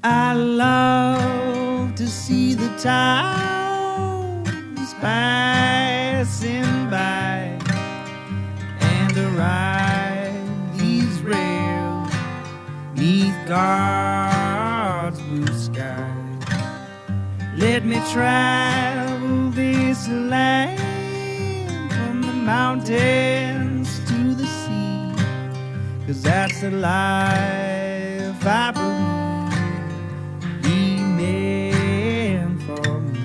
I love to see the towns passing by and to ride these rails neath God's blue sky. Let me travel this land from the mountains to the sea, 'cause that's the life I believe He meant for me.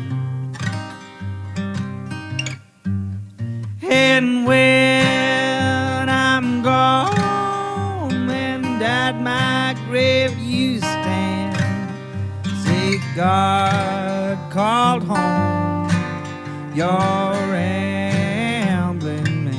And when I'm gone and at my grave you stand, say God called home your rambling man.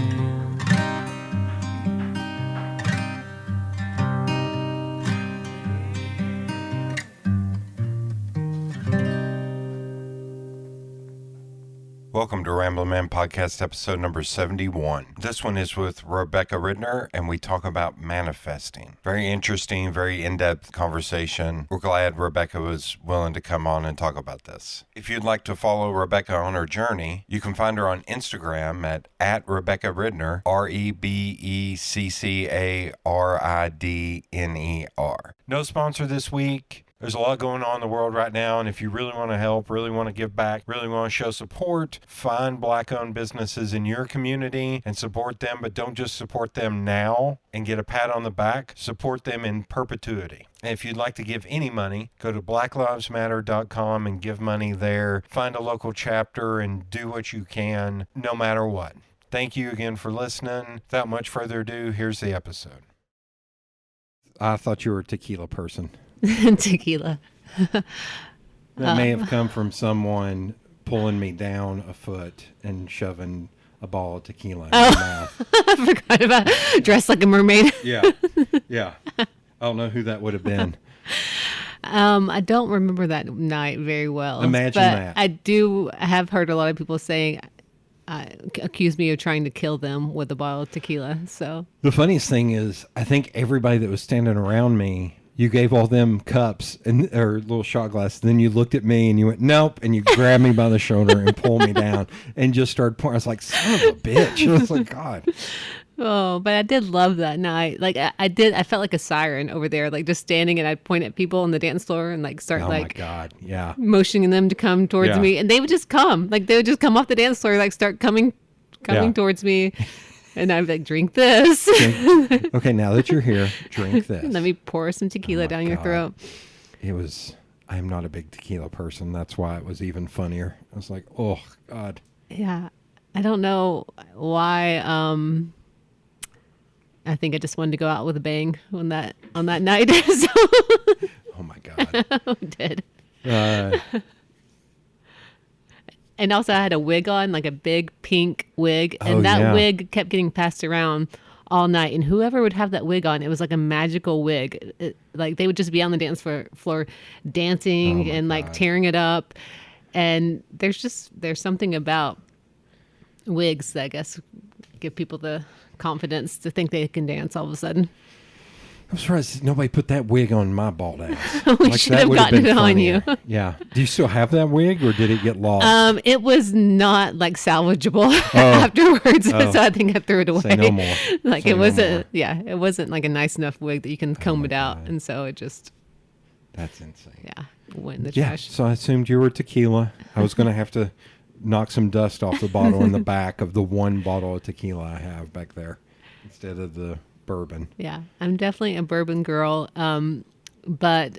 Welcome to Ramblin' Man Podcast, episode number 71. This one is with Rebecca Ridner, and we talk about manifesting. Very interesting, very in-depth conversation. We're glad Rebecca was willing to come on and talk about this. If you'd like to follow Rebecca on her journey, you can find her on Instagram at Rebecca Ridner, RebeccaRidner. No sponsor this week. There's a lot going on in the world right now, and if you really want to help, really want to give back, really want to show support, find Black-owned businesses in your community and support them, but don't just support them now and get a pat on the back. Support them in perpetuity. And if you'd like to give any money, go to blacklivesmatter.com and give money there. Find a local chapter and do what you can, no matter what. Thank you again for listening. Without much further ado, here's the episode. I thought you were a tequila person. Tequila. That may have come from someone pulling me down a foot and shoving a ball of tequila in my mouth. I forgot about dressed like a mermaid. Yeah. I don't know who that would have been. I don't remember that night very well. Imagine but that. I have heard a lot of people saying, accuse me of trying to kill them with a bottle of tequila. So The funniest thing is, I think everybody that was standing around me, you gave all them cups or little shot glasses. Then you looked at me and you went, nope. And you grabbed me by the shoulder and pulled me down and just started pouring. I was like, son of a bitch. I was like, God. Oh, but I did love that night. Like I felt like a siren over there, like just standing, and I'd point at people on the dance floor and like start Oh my God. Yeah. motioning them to come towards Yeah. me, and they would just come. Like they would just come off the dance floor, like start coming Yeah. towards me. And I'd be like, drink this. Okay, now that you're here, drink this. Let me pour some tequila down your throat. I am not a big tequila person. That's why it was even funnier. I was like, oh, God. Yeah. I don't know why. I think I just wanted to go out with a bang on that night. So Oh, my God. I did. And also I had a wig on, like a big pink wig. And Oh, that yeah. wig kept getting passed around all night. And whoever would have that wig on, it was like a magical wig. Like they would just be on the dance floor dancing Oh, my and like God. tearing it up. And there's something about wigs that I guess give people the confidence to think they can dance all of a sudden. I'm surprised nobody put that wig on my bald ass. We should have gotten it on you. Yeah. Do you still have that wig, or did it get lost? It was not like salvageable Oh. afterwards, Oh. so I think I threw it away. Say no more. Like Say it no wasn't, more. it wasn't like a nice enough wig that you can comb my it out, God. and so it just, That's insane. went in the Yeah. trash. So I assumed you were tequila. I was going to have to knock some dust off the bottle in the back of the one bottle of tequila I have back there instead of the bourbon. Yeah, I'm definitely a bourbon girl. But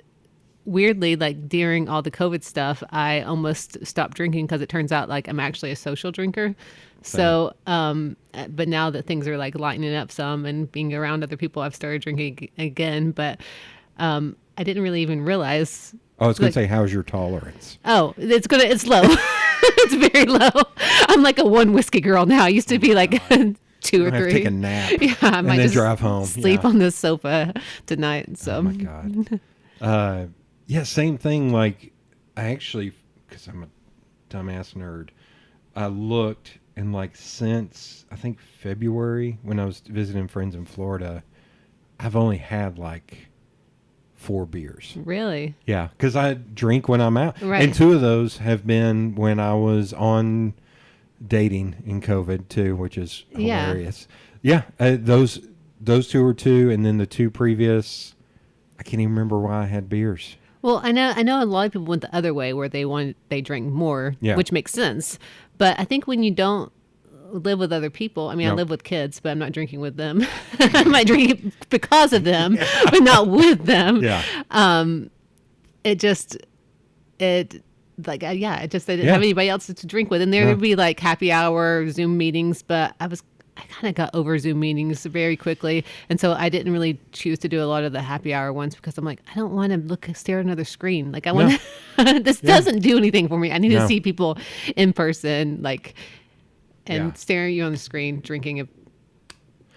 weirdly, like during all the COVID stuff, I almost stopped drinking because it turns out like I'm actually a social drinker. So, but now that things are like lightening up some and being around other people, I've started drinking again. But I didn't really even realize. I was going Like- to say, how's your tolerance? Oh, it's low. It's very low. I'm like a one whiskey girl now. I used to be like two or I have to three. take a nap Yeah, I and might then just drive home. sleep Yeah. on the sofa tonight. So Oh my God. Yeah, same thing. Like I actually, because I'm a dumbass nerd, I looked and like since I think February when I was visiting friends in Florida, I've only had like 4 beers. Really? Yeah, because I drink when I'm out. Right. And 2 of those have been when I was on dating in COVID too, which is hilarious. Yeah, those 2 were 2, and then the 2 previous, I can't even remember why I had beers. Well, I know a lot of people went the other way where they drink more, which makes sense. But I think when you don't live with other people, I mean, I live with kids, but I'm not drinking with them. I might drink because of them, but not with them. Yeah. I just didn't have anybody else to drink with. And there would be like happy hour, Zoom meetings, but I kind of got over Zoom meetings very quickly. And so I didn't really choose to do a lot of the happy hour ones because I'm like, I don't want to stare at another screen. Like I want to, this doesn't do anything for me. I need to see people in person, staring at you on the screen, drinking a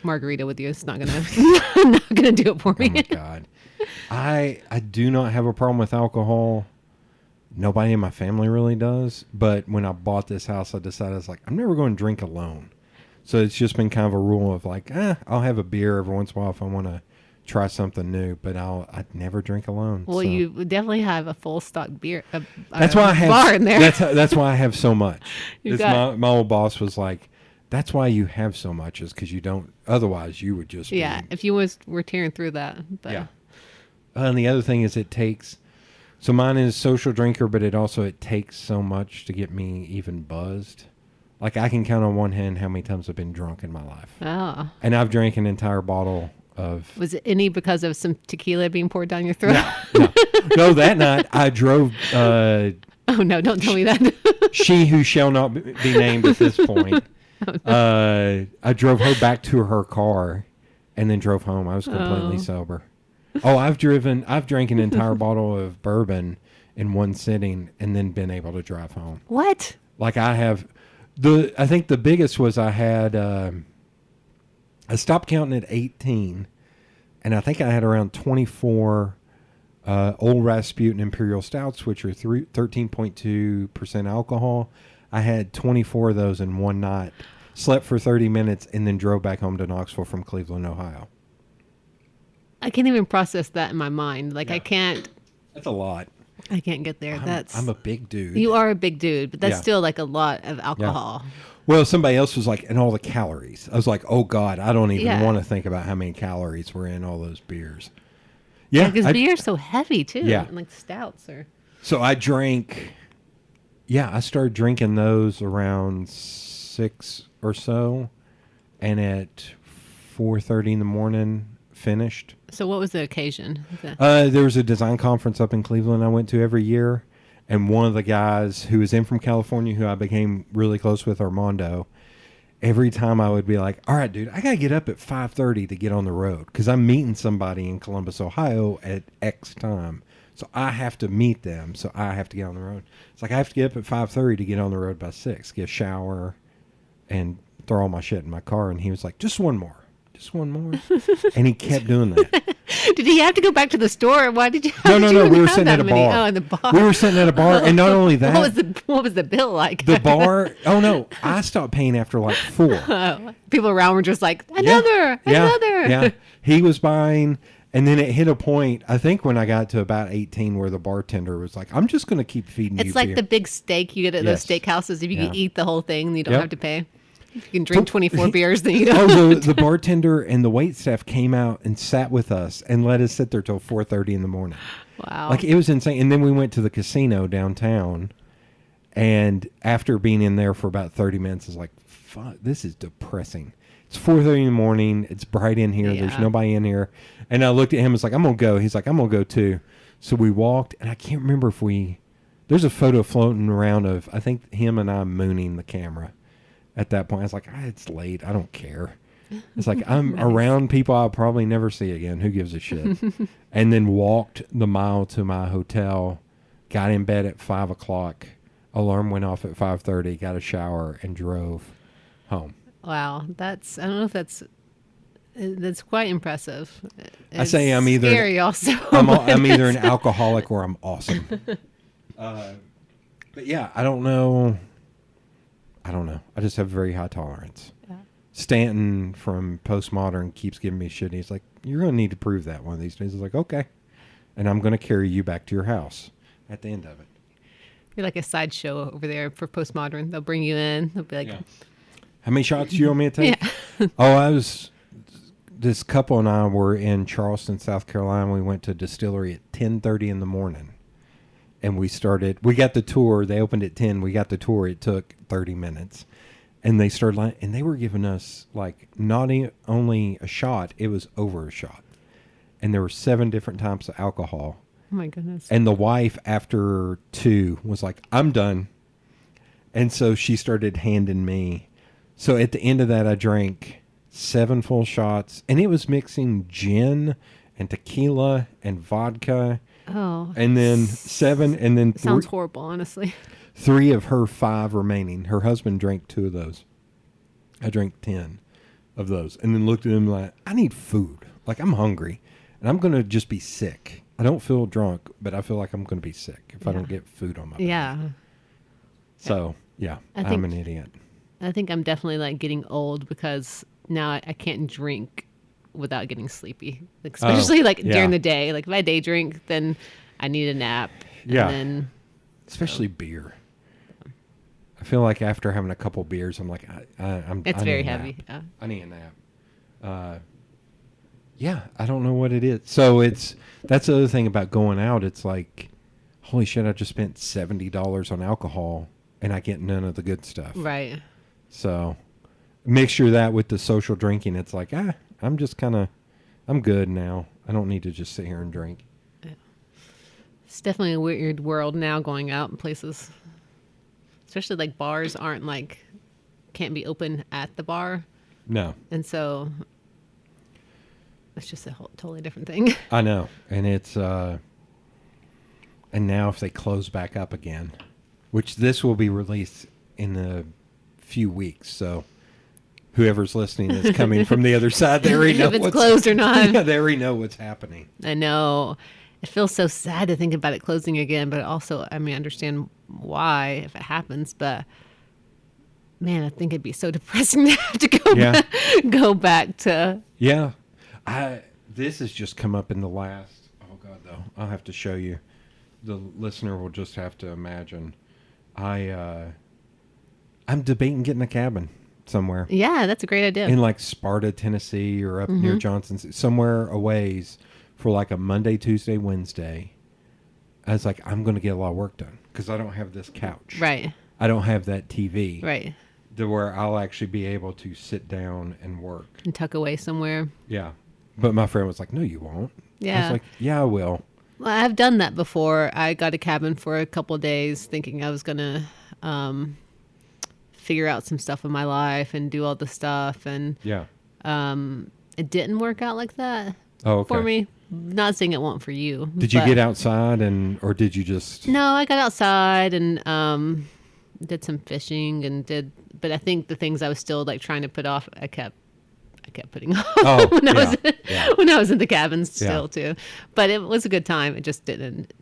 margarita with you. It's not gonna do it for me. Oh my God. I do not have a problem with alcohol. Nobody in my family really does. But when I bought this house, I decided I was like, I'm never going to drink alone. So it's just been kind of a rule of like, I'll have a beer every once in a while if I want to try something new, but I'd never drink alone. Well, you definitely have a full stock beer. That's why I have bar in there. That's why I have so much. My old boss was like, that's why you have so much is because you don't. Otherwise, you would just if you were tearing through that. But. Yeah. And the other thing is it takes. So mine is social drinker, but it takes so much to get me even buzzed. Like I can count on one hand how many times I've been drunk in my life. Oh. And I've drank an entire bottle of. Was it any because of some tequila being poured down your throat? No, that night I drove. Oh no! Don't tell me that. She who shall not be named at this point. Oh, no. I drove her back to her car, and then drove home. I was completely sober. Oh, I've drank an entire bottle of bourbon in one sitting, and then been able to drive home. What? Like I have. I think the biggest was I had, I stopped counting at 18, and I think I had around 24 Old Rasputin Imperial Stouts, which are 13.2% alcohol. I had 24 of those in one night, slept for 30 minutes, and then drove back home to Knoxville from Cleveland, Ohio. I can't even process that in my mind. Like I can't. That's a lot. I can't get there. I'm a big dude. You are a big dude, but that's still like a lot of alcohol. Yeah. Well, somebody else was like, and all the calories. I was like, oh God, I don't even want to think about how many calories were in all those beers. Yeah, because beer's so heavy too. Yeah, and like stouts are. So I drank. Yeah, I started drinking those around 6 or so, and at 4:30 in the morning, finished. So what was the occasion? There was a design conference up in Cleveland I went to every year, and one of the guys who was in from California, who I became really close with, Armando, every time I would be like, all right, dude, I got to get up at 5:30 to get on the road because I'm meeting somebody in Columbus, Ohio at X time. So I have to meet them, so I have to get on the road. It's like I have to get up at 5:30 to get on the road by 6, get a shower, and throw all my shit in my car. And he was like, just one more. And he kept doing that. Did he have to go back to the store? Why did you? No. We were sitting at a bar. Oh, in the bar. We were sitting at a bar, and not only that. What was the bill like? The bar. Oh no, I stopped paying after like 4. People around were just like another. Yeah. He was buying, and then it hit a point. I think when I got to about 18, where the bartender was like, "I'm just going to keep feeding you." It's like beer. the big steak you get at those steakhouses. If you can eat the whole thing, then you don't have to pay. If you can drink 24 beers, then you don't. Oh, the bartender and the wait staff came out and sat with us and let us sit there till 4:30 in the morning. Wow. Like, it was insane. And then we went to the casino downtown, and after being in there for about 30 minutes, I was like, fuck, this is depressing. It's 4:30 in the morning. It's bright in here. Yeah. There's nobody in here. And I looked at him. I was like, I'm going to go. He's like, I'm going to go too. So we walked, and I can't remember if there's a photo floating around of, I think, him and I mooning the camera. At that point, I was like, it's late. I don't care. It's like, I'm around people I'll probably never see again. Who gives a shit? And then walked the mile to my hotel, got in bed at 5 o'clock. Alarm went off at 5:30, got a shower, and drove home. Wow. I don't know if that's quite impressive. I say I'm either scary also. I'm either an alcoholic or I'm awesome. But yeah, I don't know. I just have very high tolerance. Yeah. Stanton from Postmodern keeps giving me shit. He's like, you're going to need to prove that one of these days. I was like, okay. and I'm going to carry you back to your house at the end of it. You're like a sideshow over there for postmodern. They'll bring you in. They'll be like, How many shots do you want me to take? Yeah. This couple and I were in Charleston, South Carolina. We went to a distillery at 10:30 in the morning. And we got the tour. They opened at 10. We got the tour. It took 30 minutes. And they started, and they were giving us, like, not only a shot, it was over a shot. And there were 7 different types of alcohol. oh my goodness. And the wife, after 2, was like, I'm done. And so she started handing me. So at the end of that, I drank 7 full shots. And it was mixing gin and tequila and vodka. Oh. And then 7, and then Sounds horrible, honestly. 3 of her 5 remaining. Her husband drank 2 of those. I drank 10 of those. And then looked at him like, I need food. Like, I'm hungry. And I'm going to just be sick. I don't feel drunk, but I feel like I'm going to be sick if I don't get food on my body. Yeah. So, I'm an idiot. I think I'm definitely like getting old because now I can't drink without getting sleepy. Like, especially during the day. Like if I day drink, then I need a nap. Yeah. And then, especially beer. I feel like after having a couple beers, I'm like, it's very heavy. Yeah. I need a nap. I don't know what it is. So that's the other thing about going out. It's like, holy shit, I just spent $70 on alcohol and I get none of the good stuff. Right. So mixture that with the social drinking. It's like, I'm just I'm good now. I don't need to just sit here and drink. Yeah. It's definitely a weird world now going out in places. Especially like bars can't be open at the bar. No. And so it's just a totally different thing. I know. And it's, and now if they close back up again, which this will be released in a few weeks. So whoever's listening is coming from the other side. They already know if it's closed or not. Yeah, they already know what's happening. I know. It feels so sad to think about it closing again, but also, I understand why if it happens, but man, I think it'd be so depressing to have to go back to. Yeah. This has just come up in the last, oh God, though. I'll have to show you. The listener will just have to imagine. I'm debating getting a cabin somewhere. Yeah, that's a great idea. In like Sparta, Tennessee, or up near Johnson, somewhere a ways for like a Monday, Tuesday, Wednesday. I was like, I'm going to get a lot of work done because I don't have this couch. Right. I don't have that TV. Right. To where I'll actually be able to sit down and work. And tuck away somewhere. Yeah. But my friend was like, no, you won't. Yeah. I was like, yeah, I will. Well, I've done that before. I got a cabin for a couple of days thinking I was going to figure out some stuff in my life and do all the stuff. And it didn't work out like that for me. Not saying it won't for you. Did you get outside or did you just? No, I got outside and did some fishing but I think the things I was still like trying to put off, I kept putting off when I was in the cabin still too. But it was a good time. It just didn't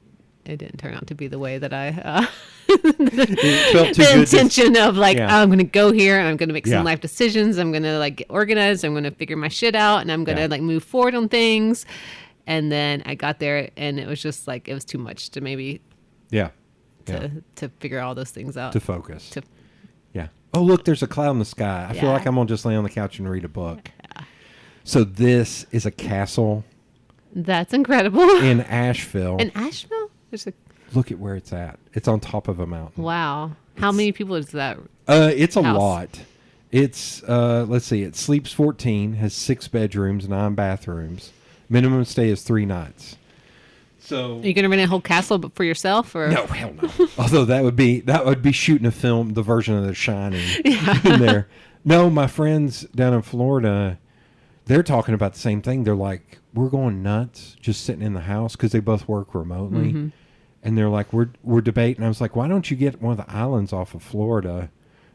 turn out to be the way that I it felt too the good intention of like I'm going to go here and I'm going to make some life decisions. I'm going to like get organized. I'm going to figure my shit out and I'm going to like move forward on things. And then I got there and it was just like it was too much to maybe to figure all those things out. To focus. Oh, look, there's a cloud in the sky. I feel like I'm going to just lay on the couch and read a book. Yeah. So this is a castle. That's incredible. In Asheville. In Asheville? Look at where it's at. It's on top of a mountain. Wow. How many people is that? It's a lot. It's, let's see, it sleeps 14, has 6 bedrooms, 9 bathrooms. Minimum stay is 3 nights. So, are you going to rent a whole castle for yourself, or no? Hell no. Although that would be shooting a film, the version of The Shining, in there. No, my friends down in Florida, they're talking about the same thing. They're like, we're going nuts just sitting in the house because they both work remotely, and they're like, we're debating. I was like, why don't you get one of the islands off of Florida?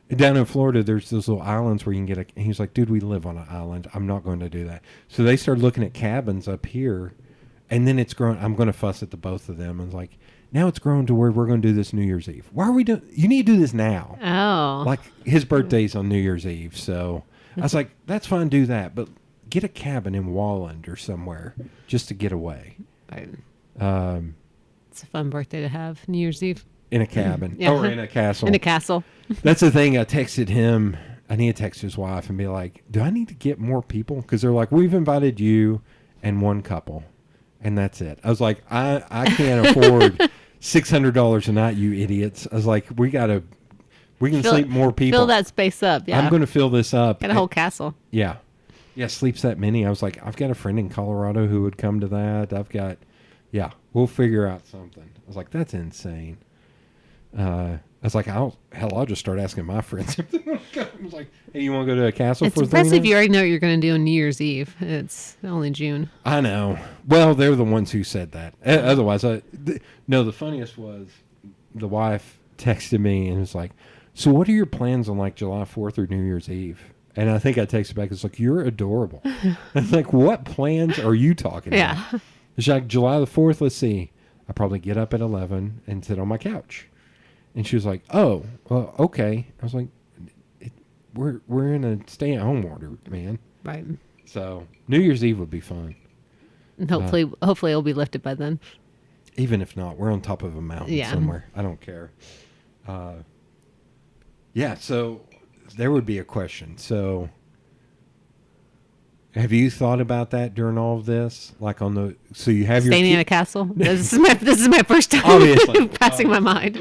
Down in Florida, there's those little islands where you can get and he's like, dude, we live on an island. I'm not going to do that. So they started looking at cabins up here. And then it's grown. I'm going to fuss at the both of them. And it's like, now it's grown to where we're going to do this New Year's Eve. Why are we doing? You need to do this now. Oh. Like his birthday's on New Year's Eve. So I was like, that's fine. Do that. But get a cabin in Walland or somewhere just to get away. Right. It's a fun birthday to have, New Year's Eve. In a cabin. Yeah. Or in a castle. In a castle. That's the thing. I texted him. I need to text his wife and be like, do I need to get more people? Because they're like, we've invited you and one couple. And that's it. I was like, I can't afford $600 a night, you idiots. I was like, we can sleep more people. Fill that space up. Yeah. I'm going to fill this up. Got a whole castle. Yeah. Yeah, sleeps that many. I was like, I've got a friend in Colorado who would come to that. We'll figure out something. I was like, that's insane. I was like, I'll just start asking my friends if they want to come. I was like, hey, you want to go to a castle it's for 3 impressive nights? you already know what you're going to do on New Year's Eve. It's only June. I know. Well, they're the ones who said that. Otherwise, the funniest was the wife texted me and was like, so what are your plans on like July 4th or New Year's Eve? And I think I texted back, it's like, you're adorable. I was like, what plans are you talking about? Yeah. It's like, July the 4th, let's see. I probably get up at 11 and sit on my couch. And she was like, oh, well, okay. I was like, we're in a stay-at-home order, man. Right. So New Year's Eve would be fun. And hopefully it'll be lifted by then. Even if not, we're on top of a mountain somewhere. I don't care. So there would be a question. So have you thought about that during all of this? Like so you have Staying in a castle? This is my first time obviously passing my mind.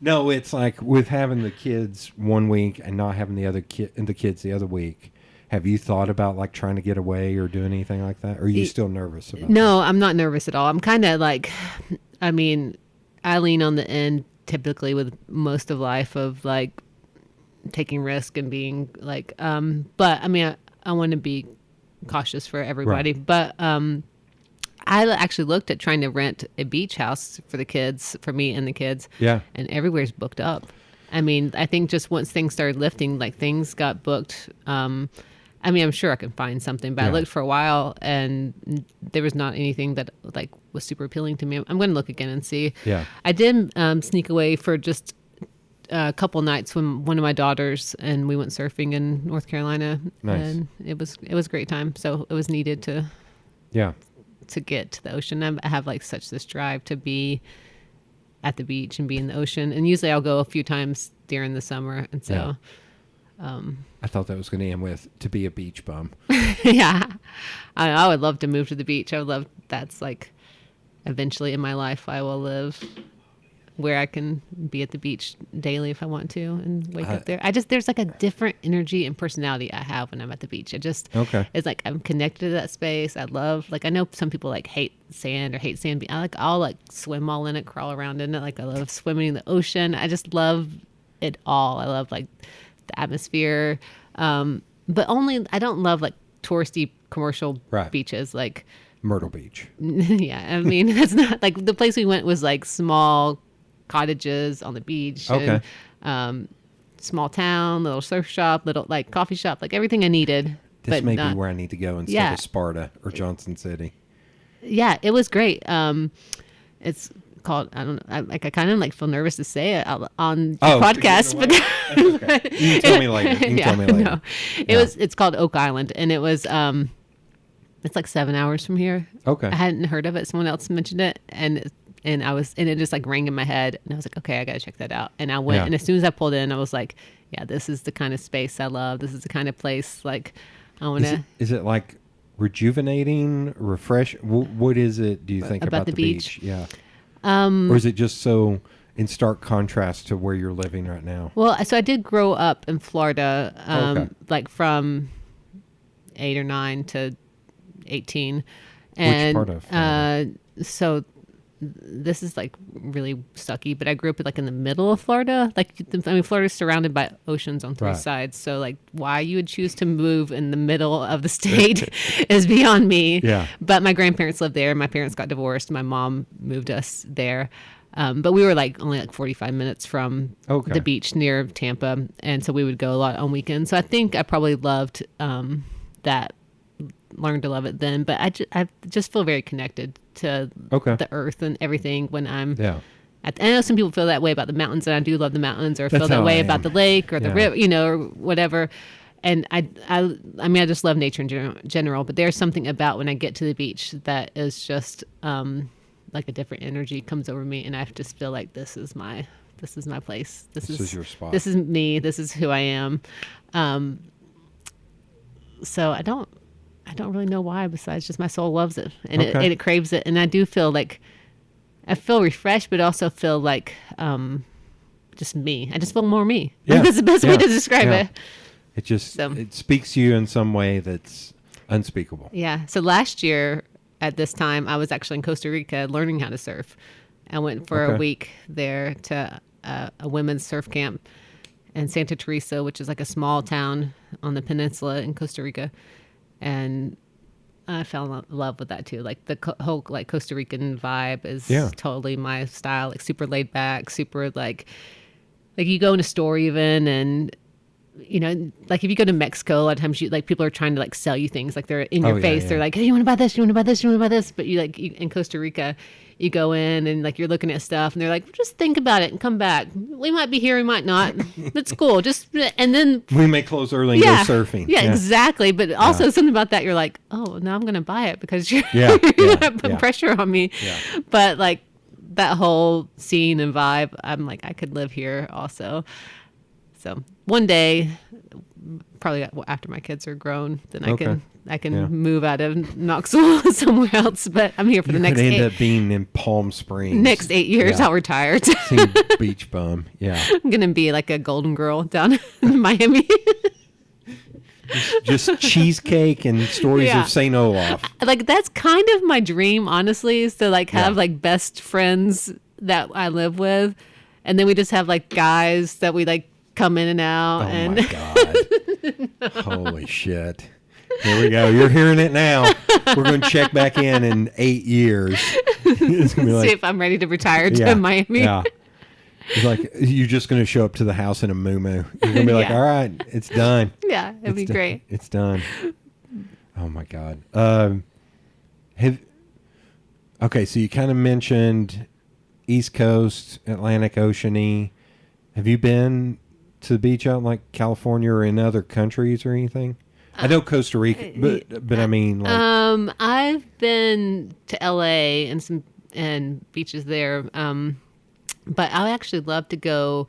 No, it's like with having the kids one week and not having the kids the other week. Have you thought about like trying to get away or do anything like that? Or are you still nervous about No, I'm not nervous at all. I'm kind of like, I mean, I lean on the end typically with most of life of like taking risk and being like, but I mean, I want to be cautious for everybody, Right. But I actually looked at trying to rent a beach house for the kids, for me and the kids. Yeah. And everywhere's booked up. I mean, I think just once things started lifting, like things got booked. I mean, I'm sure I can find something, but I looked for a while and there was not anything that like was super appealing to me. I'm going to look again and see. Yeah. I did sneak away for just a couple nights when one of my daughters and we went surfing in North Carolina. Nice. And it was a great time. So it was needed to get to the ocean. I have like such this drive to be at the beach and be in the ocean. And usually I'll go a few times during the summer. And so, I thought that was going to end with to be a beach bum. yeah, I would love to move to the beach. I would love, that's like eventually in my life, I will live where I can be at the beach daily if I want to and wake up there. There's like a different energy and personality I have when I'm at the beach. It's like I'm connected to that space. I love, like, I know some people like hate sand or hate sand. I'll like swim all in it, crawl around in it. Like I love swimming in the ocean. I just love it all. I love like the atmosphere. But I don't love like touristy commercial beaches like Myrtle Beach. Yeah. I mean, it's not like the place we went was like small cottages on the beach. Okay. And, small town, little surf shop, little like coffee shop, like everything I needed. This may be where I need to go instead of Sparta or Johnson City. Yeah, it was great. It's called, I don't know, I kind of like feel nervous to say it on the podcast, but okay. You can tell me later. No. It's called Oak Island, and it was it's like 7 hours from here. Okay. I hadn't heard of it. Someone else mentioned it, and it just like rang in my head, and I was like, okay, I got to check that out. And I went, and as soon as I pulled in, I was like, yeah, this is the kind of space I love. This is the kind of place like I want to. Is it like rejuvenating, refresh? What is it? Do you think about the beach? Yeah. Or is it just so in stark contrast to where you're living right now? Well, so I did grow up in Florida, like from 8 or 9 to 18. And, which part of Florida? So this is like really sucky, but I grew up like in the middle of Florida. Like, I mean, Florida's surrounded by oceans on 3 sides. So like why you would choose to move in the middle of the state is beyond me. Yeah. But my grandparents lived there. My parents got divorced. My mom moved us there. But we were like only like 45 minutes from the beach near Tampa. And so we would go a lot on weekends. So I think I probably loved that, learned to love it then. But I just feel very connected to the earth and everything when I'm I know some people feel that way about the mountains, and I do love the mountains, or feel that way about the lake or the river, or whatever. And I mean, I just love nature in general, but there's something about when I get to the beach that is just like a different energy comes over me, and I just feel like this is my place. This is your spot. This is me. This is who I am. So I don't really know why, besides just my soul loves it, and it craves it, and I do feel like I feel refreshed, but also feel like just me. I just feel more me. Yeah. That's the best way to describe it. It just it speaks to you in some way that's unspeakable. Yeah. So last year at this time, I was actually in Costa Rica learning how to surf. I went for a week there to a women's surf camp in Santa Teresa, which is like a small town on the peninsula in Costa Rica, and I fell in love with that too. Like the whole like Costa Rican vibe is totally my style. Like super laid back, super like you go in a store even, and you know, like if you go to Mexico, a lot of times people are trying to like sell you things, like they're in your face. They're like, hey, you want to buy this? You want to buy this? You want to buy this? But in Costa Rica, you go in and like you're looking at stuff and they're like, just think about it and come back. We might be here, we might not. That's cool. And then we may close early and go surfing. Yeah, exactly. But also something about that, you're like, oh, now I'm going to buy it because you're going to put pressure on me. Yeah. But like that whole scene and vibe, I'm like, I could live here also. So one day, probably after my kids are grown, then I can move out of Knoxville somewhere else. But I'm here for the next. Could end up being in Palm Springs. Next 8 years, I'll retire. Beach bum. Yeah. I'm gonna be like a golden girl down in Miami. just cheesecake and stories of St. Olaf. Like that's kind of my dream, honestly, is to like have like best friends that I live with, and then we just have like guys that we like come in and out. Oh my God. Holy shit. Here we go. You're hearing it now. We're going to check back in 8 years. It's gonna be like, see if I'm ready to retire to Miami. Yeah. It's like you're just going to show up to the house in a muumuu. You're going to be like, all right, it's done. Yeah, it'd be great. It's done. Oh my God. Okay, so you kind of mentioned East Coast, Atlantic Ocean-y. Have you been to the beach out in like California or in other countries or anything? I know Costa Rica, but I mean, like, I've been to LA and beaches there, but I actually love to go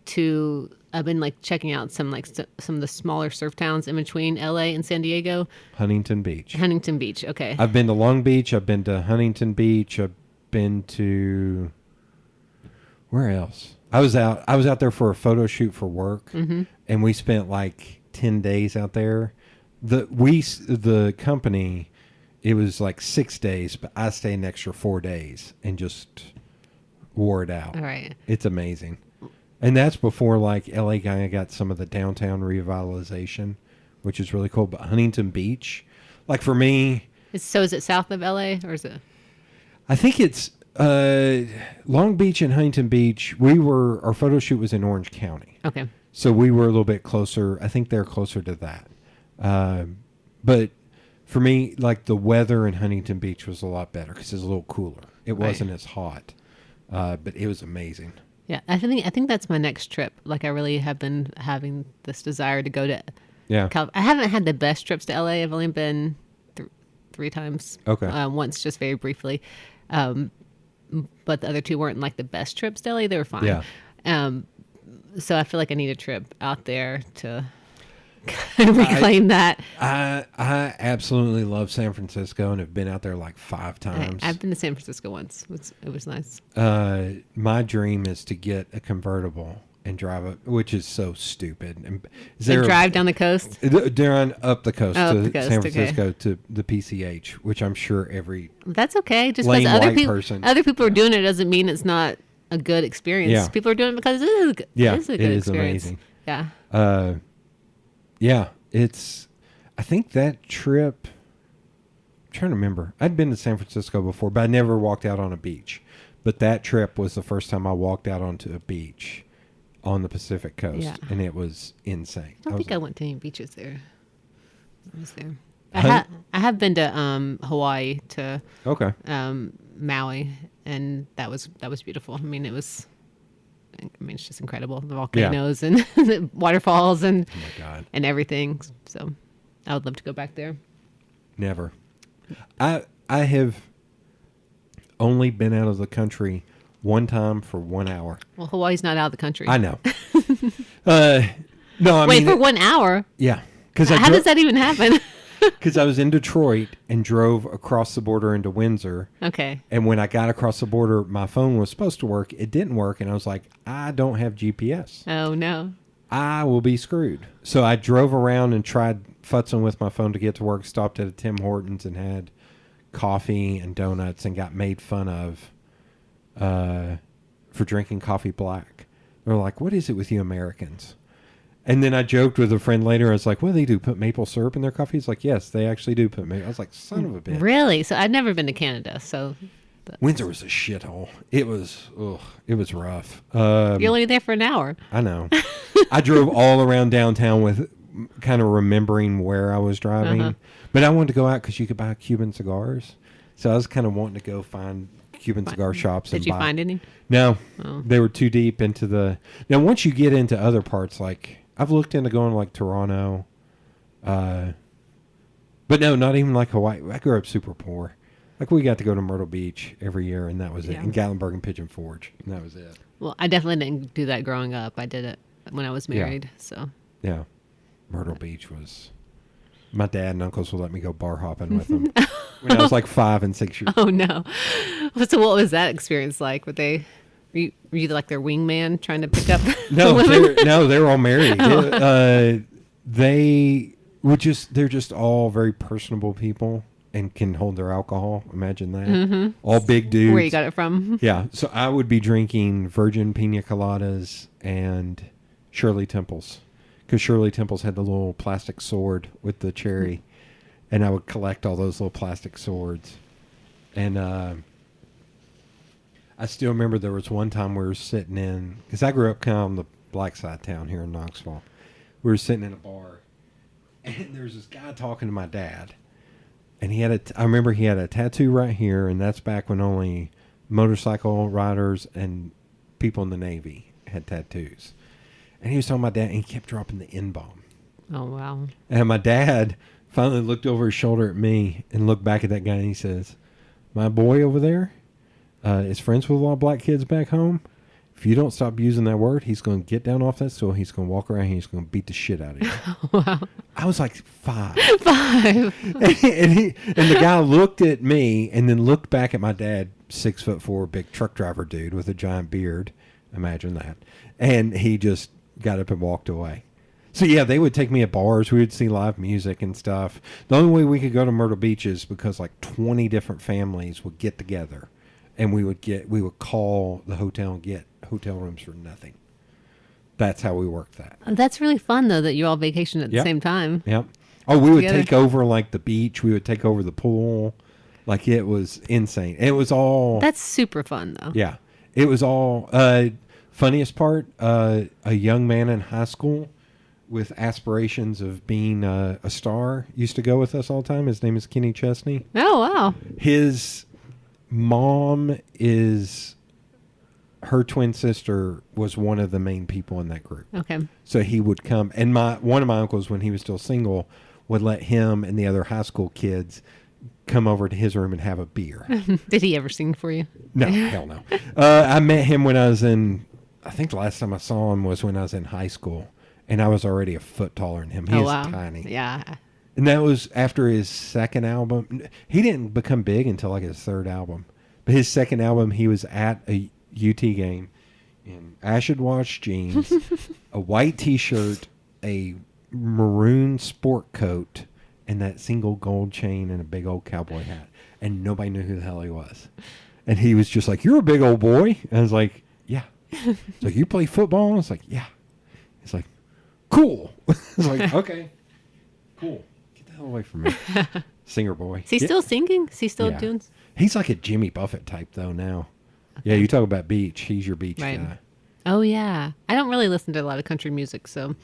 to. I've been like checking out some of the smaller surf towns in between LA and San Diego. Huntington Beach. Okay. I've been to Long Beach. I've been to Huntington Beach. I've been to where else? I was out there for a photo shoot for work, and we spent like 10 days out there. The company, it was like 6 days, but I stayed an extra 4 days and just wore it out. All right. It's amazing. And that's before like LA kind of got some of the downtown revitalization, which is really cool. But Huntington Beach, like for me. So is it south of LA or is it? I think it's Long Beach and Huntington Beach. Our photo shoot was in Orange County. Okay. So we were a little bit closer. I think they're closer to that. But for me, like the weather in Huntington Beach was a lot better because it's a little cooler. It wasn't as hot, but it was amazing. Yeah, I think that's my next trip. Like I really have been having this desire to go to. Yeah. I haven't had the best trips to LA. I've only been 3 times. Okay. Once just very briefly. But the other 2 weren't like the best trips to LA. They were fine. Yeah. So I feel like I need a trip out there to kind of reclaim that. I absolutely love San Francisco and have been out there like 5 times. I've been to San Francisco once. It was nice. My dream is to get a convertible and drive it, which is so stupid. And drive down the coast? They're up the coast to the coast, San Francisco to the PCH, which I'm sure That's okay. Just lame because other people are doing it doesn't mean it's not a good experience. Yeah. People are doing it because it is a good experience. Amazing. Yeah. Yeah, I think that trip, I'm trying to remember. I'd been to San Francisco before, but I never walked out on a beach. But that trip was the first time I walked out onto a beach on the Pacific Coast, and it was insane. I don't think I went to any beaches there. I was there. I have been to Hawaii, to Maui, and that was beautiful. I mean, it I mean, it's just incredible. The volcanoes and the waterfalls and Oh my God. and everything. So I would love to go back there. Never. I have only been out of the country one time for 1 hour. Well, Hawaii's not out of the country. I know. No, I Wait, mean, for 1 hour? yeah. Because How does that even happen? Because I was in Detroit and drove across the border into Windsor. Okay. And when I got across the border, my phone was supposed to work. It didn't work. And I was like, I don't have GPS. Oh, no. I will be screwed. So I drove around and tried futzing with my phone to get to work, stopped at a Tim Hortons and had coffee and donuts and got made fun of for drinking coffee black. They're like, what is it with you Americans? And then I joked with a friend later. I was like, what do they do? Put maple syrup in their coffee? He's like, yes, they actually do put maple. I was like, son of a bitch. Really? So I've never been to Canada, so... Windsor was a shithole. It was rough. You're only there for an hour. I know. I drove all around downtown with kind of remembering where I was driving. But I wanted to go out because you could buy Cuban cigars. So I was kind of wanting to go find Cuban cigar shops. Did you find any? No. Oh. They were too deep into the... Now, once you get into other parts, like... I've looked into going like Toronto. But no, not even like Hawaii. I grew up super poor. Like we got to go to Myrtle Beach every year, and that was it. Yeah. And Gatlinburg and Pigeon Forge, and that was it. Well, I definitely didn't do that growing up. I did it when I was married, so... Yeah. Myrtle Beach was... My dad and uncles would let me go bar hopping with them when I was like 5 and 6 years. Oh, no. So what was that experience like? Were you like their wingman trying to pick up No, women? they were all married. Oh. They're just all very personable people and can hold their alcohol. Imagine that. Mm-hmm. All big dudes. Where you got it from? Yeah. So I would be drinking virgin pina coladas and Shirley Temples. Because Shirley Temples had the little plastic sword with the cherry. And I would collect all those little plastic swords. And I still remember there was one time we were sitting in... Because I grew up kind of on the black side of town here in Knoxville. We were sitting in a bar. And there was this guy talking to my dad. And I remember he had a tattoo right here. And that's back when only motorcycle riders and people in the Navy had tattoos. And he was talking to my dad, and he kept dropping the N-bomb. Oh, wow. And my dad finally looked over his shoulder at me and looked back at that guy, and he says, my boy over there is friends with a lot of black kids back home. If you don't stop using that word, he's going to get down off that stool, he's going to walk around here, he's going to beat the shit out of you. Wow. I was like 5. 5. and the guy looked at me and then looked back at my dad, 6'4", big truck driver dude with a giant beard. Imagine that. And he just got up and walked away. So yeah, they would take me at bars. We would see live music and stuff. The only way we could go to Myrtle Beach is because like 20 different families would get together, and we would call the hotel and get hotel rooms for nothing. That's how we worked that. That's really fun though that you all vacation at the same time. Yep. Oh, we would Together. take over like the beach. We would take over the pool. Like it was insane. It was all. That's super fun though. Yeah, it was all. Funniest part, a young man in high school with aspirations of being a star used to go with us all the time. His name is Kenny Chesney. Oh, wow. His mom her twin sister was one of the main people in that group. Okay. So he would come, and one of my uncles, when he was still single, would let him and the other high school kids come over to his room and have a beer. Did he ever sing for you? No, hell no. I met him when I was I think the last time I saw him was when I was in high school, and I was already a foot taller than him. He was tiny. Yeah. And that was after his second album. He didn't become big until like his third album. But his second album, he was at a UT game in acid wash jeans, a white T-shirt, a maroon sport coat, and that single gold chain and a big old cowboy hat. And nobody knew who the hell he was. And he was just like, you're a big old boy. And I was like, yeah. He's like, you play football? I was like, yeah. He's like, cool. I was like, okay, cool. Get the hell away from me. Singer boy. Is he still singing? Is he still doing? He's like a Jimmy Buffett type, though, now. Okay. Yeah, you talk about beach. He's your beach guy. Oh, yeah. I don't really listen to a lot of country music, so.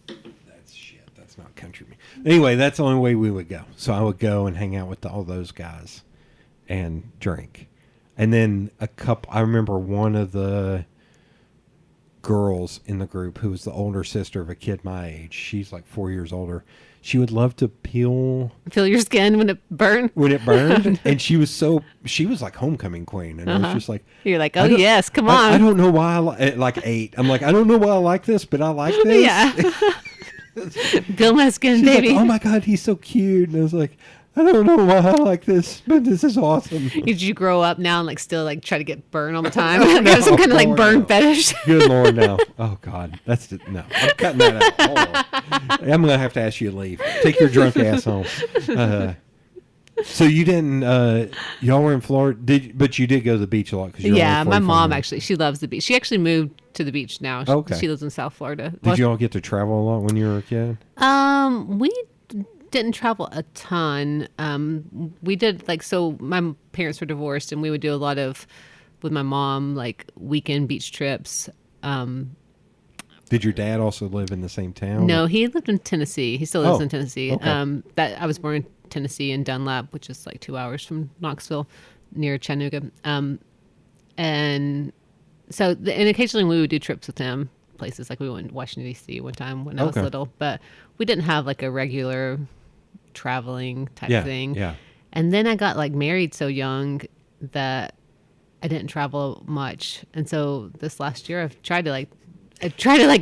That's shit. That's not country music. Anyway, that's the only way we would go. So I would go and hang out with all those guys and drink. And then I remember one of the girls in the group who was the older sister of a kid my age. She's like 4 years older. She would love to peel your skin when it burned. And she was like homecoming queen. And I was just like, you're like, oh yes, come on. I don't know why like 8. I'm like, I don't know why I like this, but I like this. Yeah. Peel my skin, She's baby. like, oh my God, he's so cute. And I was like, I don't know why I like this, but this is awesome. Did you grow up now and like still like try to get burned all the time? You have some kind of like burn fetish. Good Lord, no. Oh God, no. I'm cutting that out. I'm gonna have to ask you to leave. Take your drunk ass home. So you didn't. Y'all were in Florida, but you did go to the beach a lot. Cause yeah, my mom actually, she loves the beach. She actually moved to the beach now. Okay. She lives in South Florida. Did you all get to travel a lot when you were a kid? We didn't travel a ton. We did so my parents were divorced and we would do a lot of, with my mom, like weekend beach trips. Did your dad also live in the same town? No, he lived in Tennessee. He still lives in Tennessee. Okay. That I was born in Tennessee in Dunlap, which is like 2 hours from Knoxville near Chattanooga. And so, and occasionally we would do trips with him, places like we went to Washington, D.C. one time when I was little, but we didn't have like a regular traveling type thing. Yeah. And then I got like married so young that I didn't travel much. And so this last year I tried to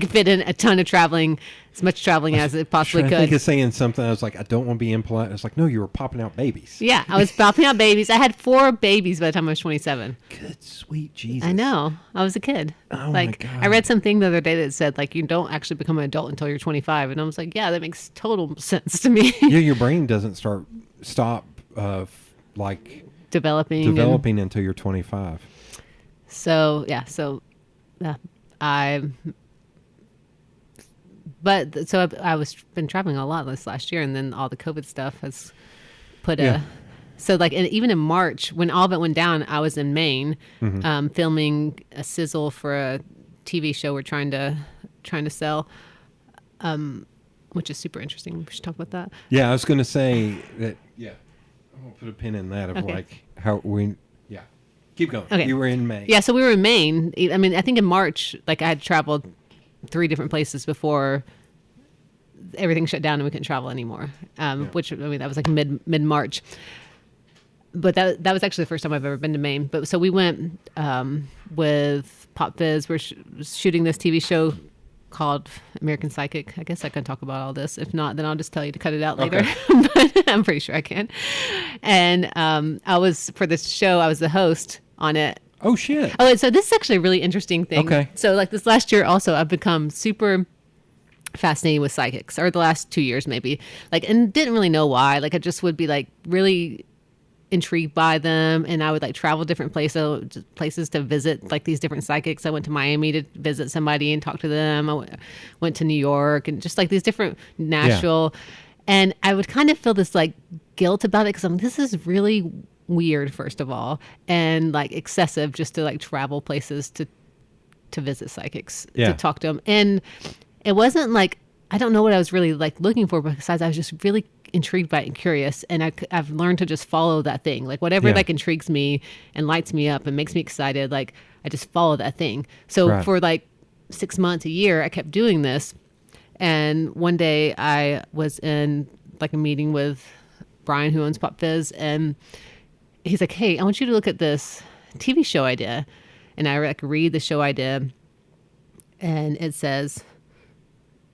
fit in a ton of traveling, as much traveling as it possibly could. I think of saying something. I was like, I don't want to be impolite. I was like, no, you were popping out babies. Yeah, I was popping out babies. I had 4 babies by the time I was 27. Good, sweet Jesus. I know. I was a kid. Oh my God. I read something the other day that said like you don't actually become an adult until you're 25, and I was like, yeah, that makes total sense to me. Yeah, your brain doesn't stop developing until you're 25. So yeah, I was been traveling a lot this last year, and then all the COVID stuff has put and even in March when all of it went down, I was in Maine, filming a sizzle for a TV show we're trying to sell, which is super interesting. We should talk about that. Yeah, I was going to say that. Yeah, I'm going to put a pin in that of like how we. Yeah, keep going. Okay. You were in Maine. Yeah, so we were in Maine. I mean, I think in March, like I had traveled 3 different places before everything shut down and we couldn't travel anymore. Which, I mean, that was like mid-March. But that was actually the first time I've ever been to Maine. But so we went with Pop Fizz. We're shooting this TV show called American Psychic. I guess I can talk about all this. If not, then I'll just tell you to cut it out later. But I'm pretty sure I can. And for this show, I was the host on it. Oh, shit. Oh, and so this is actually a really interesting thing. Okay. So like this last year also, I've become super fascinated with psychics, or the last 2 years maybe. And didn't really know why. I just would be like really intrigued by them, and I would like travel different places to visit like these different psychics. I went to Miami to visit somebody and talk to them. I went to New York and just like these different Nashville. And I would kind of feel this like guilt about it because this is really weird, first of all, and like excessive just to like travel places to visit psychics, to talk to them. And it wasn't like, I don't know what I was really like looking for, but besides I was just really intrigued by it and curious. And I've learned to just follow that thing. Like whatever like intrigues me and lights me up and makes me excited, like I just follow that thing. So for like 6 months, a year, I kept doing this. And one day I was in like a meeting with Brian, who owns Pop Fizz, and he's like, hey, I want you to look at this TV show idea. And I like read the show idea, and it says,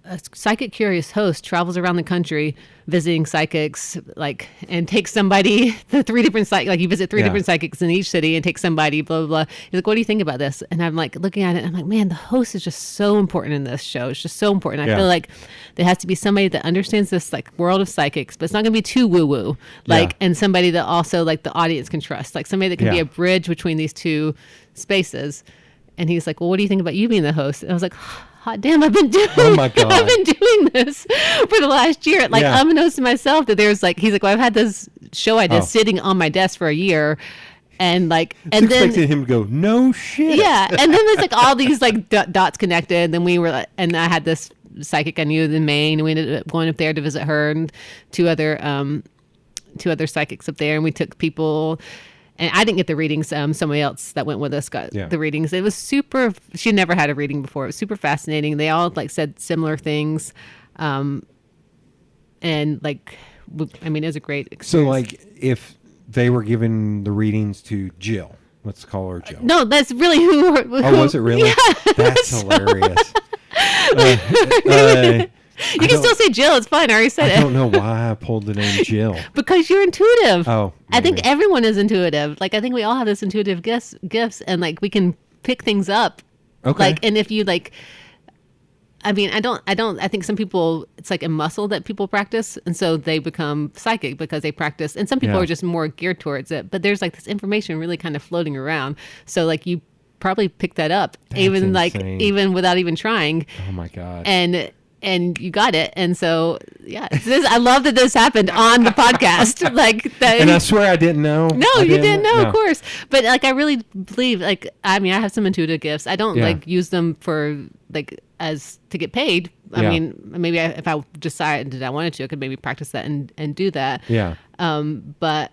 a psychic curious host travels around the country visiting psychics, like, and takes somebody, the 3 different psychics, like you visit 3 different psychics in each city and take somebody, blah, blah, blah. He's like, what do you think about this? And I'm like looking at it and I'm like, man, the host is just so important in this show. It's just so important. I feel like there has to be somebody that understands this like world of psychics, but it's not going to be too woo-woo. Like, and somebody that also like the audience can trust, like somebody that can be a bridge between these 2 spaces. And he's like, well, what do you think about you being the host? And I was like, hot damn, I've been doing this for the last year. Like, unbeknownst to myself, that there's like, he's like, well, I've had this show idea sitting on my desk for a year. And like, and then expected him to go, no shit. Yeah. And then there's like all these like dots connected. And then we were like, and I had this psychic I knew in Maine, and we ended up going up there to visit her and 2 other psychics up there. And we took people. And I didn't get the readings. Somebody else that went with us got Yeah. the readings. It was super. She never had a reading before. It was super fascinating. They all like said similar things, and like, I mean, it was a great experience. So, like, if they were giving the readings to Jill, let's call her Jill. No, that's really who. Oh, was it really? Yeah, That's hilarious. You can still say Jill. It's fine. I already said I it. don't know why I pulled the name Jill. Because you're intuitive. Oh, I think maybe. everyone is intuitive. Like, I think we all have this intuitive gifts, and like we can pick things up. Okay. Like, and if you like, I mean, I think some people, it's like a muscle that people practice, and so they become psychic because they practice. And some people Yeah. are just more geared towards it. But there's like this information really kind of floating around. So like you probably pick that up, That's even insane. even without even trying. Oh my God. And you got it. And so, yeah, I love that this happened on the podcast. Like that. And I swear I didn't know. No, I you didn't know, of course. But like, I really believe, like, I mean, I have some intuitive gifts. I don't Yeah. like use them for like as to get paid. I Yeah. mean, maybe if I decided I wanted to, I could maybe practice that and do that. Yeah. But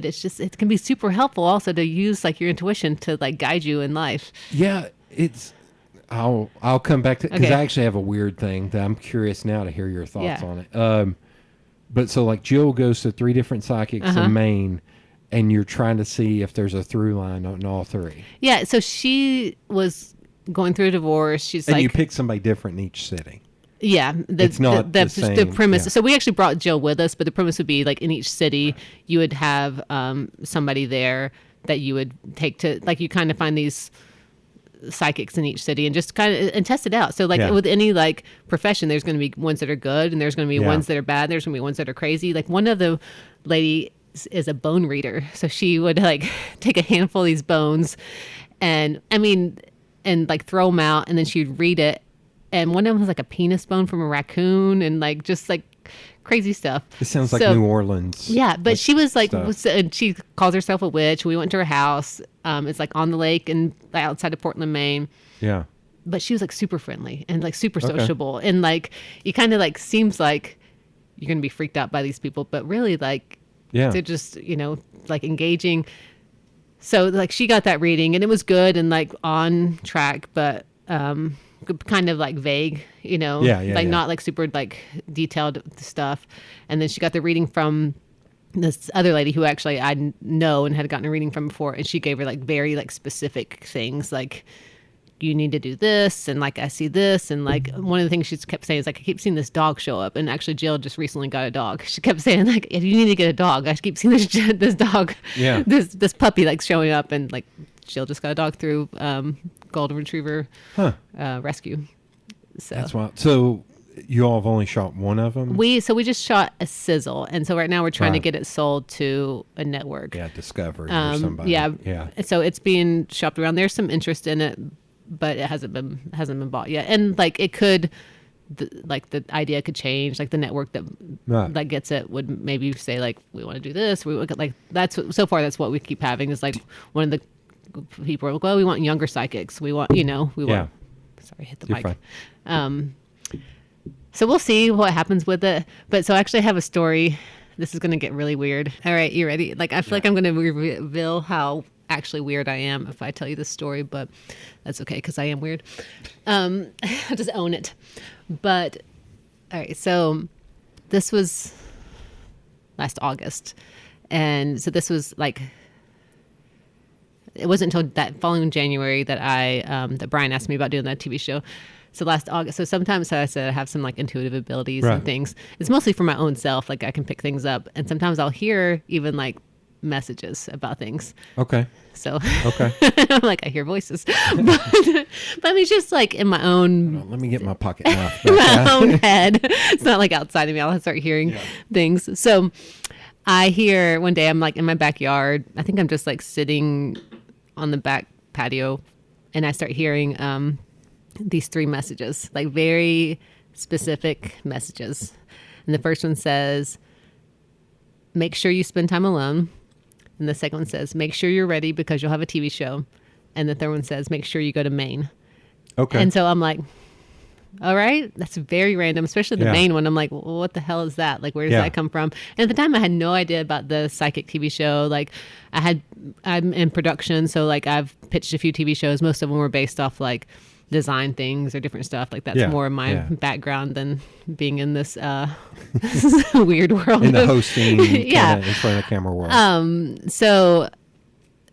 it's just, it can be super helpful also to use like your intuition to like guide you in life. Yeah. I'll come back to, because Okay. I actually have a weird thing that I'm curious now to hear your thoughts Yeah. on it. But so like Jill goes to 3 different psychics Uh-huh. in Maine, and you're trying to see if there's a through line on all 3. Yeah. So she was going through a divorce. She's And like, you pick somebody different in each city. yeah, It's not the same, premise. yeah. So we actually brought Jill with us, but the premise would be like in each city, you would have somebody there that you would take to, like, you kind of find these psychics in each city and just kind of and test it out. So like Yeah. with any like profession, there's going to be ones that are good and there's going to be Yeah. ones that are bad. There's going to be ones that are crazy. Like one of the ladies is a bone reader, so she would like take a handful of these bones, and I mean, and like throw them out, and then she'd read it. And one of them was like a penis bone from a raccoon, and like just like crazy stuff. It sounds like So- New Orleans. Yeah, but she was like, stuff. and she calls herself a witch. We went to her house. It's like on the lake and outside of Portland, Maine. Yeah. But she was like super friendly and like super Okay. sociable, and like you kind of like seems like you're gonna be freaked out by these people, but really like Yeah. they're just like engaging. So like she got that reading and it was good and like on track, but kind of like vague, Yeah, like yeah. not like super like detailed stuff. And then she got the reading from this other lady who actually I know and had gotten a reading from before, and she gave her like very like specific things, like you need to do this, and like I see this, and like one of the things she kept saying is like I keep seeing this dog show up, and actually Jill just recently got a dog. She kept saying like you need to get a dog. I keep seeing this dog, Yeah. this puppy like showing up, and like Jill just got a dog through golden retriever rescue. So That's wild. So you all have only shot one of them? we just shot a sizzle, and so right now we're trying to Right. get it sold to a network. Yeah, Discovery or somebody. Yeah. Yeah. So it's being shopped around. There's some interest in it, but it hasn't been bought yet. And like it could, like the idea could change. Like the network Right. that gets it would maybe say like we want to do this. We would like so far that's what we keep having is like one of the people are like, well, we want younger psychics. We want Yeah. want. Sorry, hit the You're mic. fine. So we'll see what happens with it. But so I actually have a story. This is going to get really weird. All right, you ready? Like I feel like I'm going to reveal how actually weird I am if I tell you this story, but that's okay because I am weird. I'll just own it. But all right, so this was last August, and so this was like it wasn't until that following January that that Brian asked me about doing that TV show. So last August, so sometimes I said I have some like intuitive abilities Right. and things. It's mostly for my own self. Like I can pick things up, and sometimes I'll hear even like messages about things. Okay. So Okay. I'm like, I hear voices, but I mean, it's just like in my own Well, let me get my pocket knife. in back my out. own head. It's not like outside of me. I'll start hearing things. So I hear one day I'm like in my backyard. I think I'm just like sitting on the back patio, and I start hearing these 3 messages, like very specific messages. And the first one says, make sure you spend time alone. And the second one says, make sure you're ready because you'll have a TV show. And the third one says, make sure you go to Maine. Okay. And so I'm like, all right, that's very random, especially the main one. I'm like, well, what the hell is that? Like, where does that come from? And at the time, I had no idea about the psychic TV show. Like, I'm in production, so like I've pitched a few TV shows. Most of them were based off like design things or different stuff. Like that's more of my background than being in this weird world in the hosting, in front of the camera world.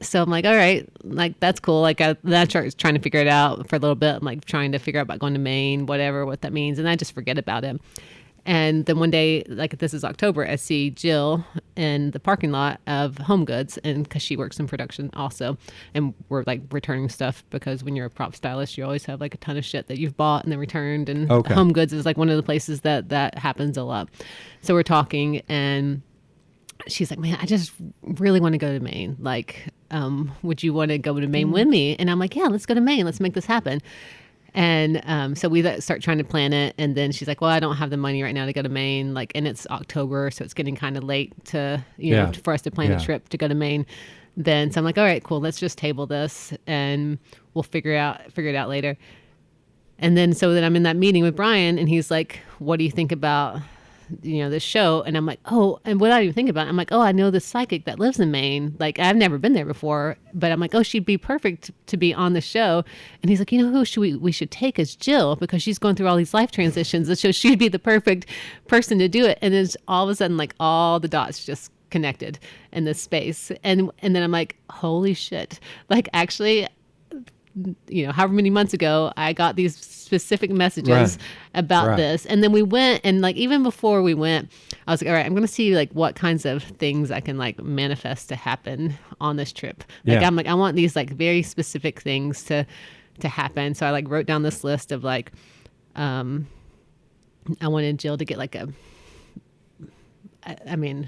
So I'm like, all right, like that's cool. Like then I started trying to figure it out for a little bit. I'm like trying to figure out about going to Maine, what that means, and I just forget about it. And then one day, like this is October, I see Jill in the parking lot of Home Goods, and because she works in production also, and we're like returning stuff because when you're a prop stylist, you always have like a ton of shit that you've bought and then returned, and Home Goods is like one of the places that happens a lot. So we're talking, and she's like, man, I just really want to go to Maine. Like, would you want to go to Maine with me? And I'm like, yeah, let's go to Maine. Let's make this happen. And so we start trying to plan it. And then she's like, well, I don't have the money right now to go to Maine. Like, and it's October, so it's getting kind of late to, you know, for us to plan a trip to go to Maine. Then, so I'm like, all right, cool. Let's just table this and we'll figure it out later. And then, so then I'm in that meeting with Brian, and he's like, what do you think about, you know, this show? And I'm like, oh, and what I even think about it, I'm like, oh, I know this psychic that lives in Maine. Like, I've never been there before, but I'm like, oh, she'd be perfect to be on the show. And he's like, you know who we should take as Jill, because she's going through all these life transitions, and so she'd be the perfect person to do it. And then all of a sudden, like, all the dots just connected in this space. And then I'm like, holy shit. Like, actually, you know, however many months ago, I got these specific messages about this. And then we went, and like, even before we went, I was like, all right, I'm going to see like what kinds of things I can like manifest to happen on this trip. Like, I'm like, I want these like very specific things to happen. So I like wrote down this list of like, I wanted Jill to get like I mean,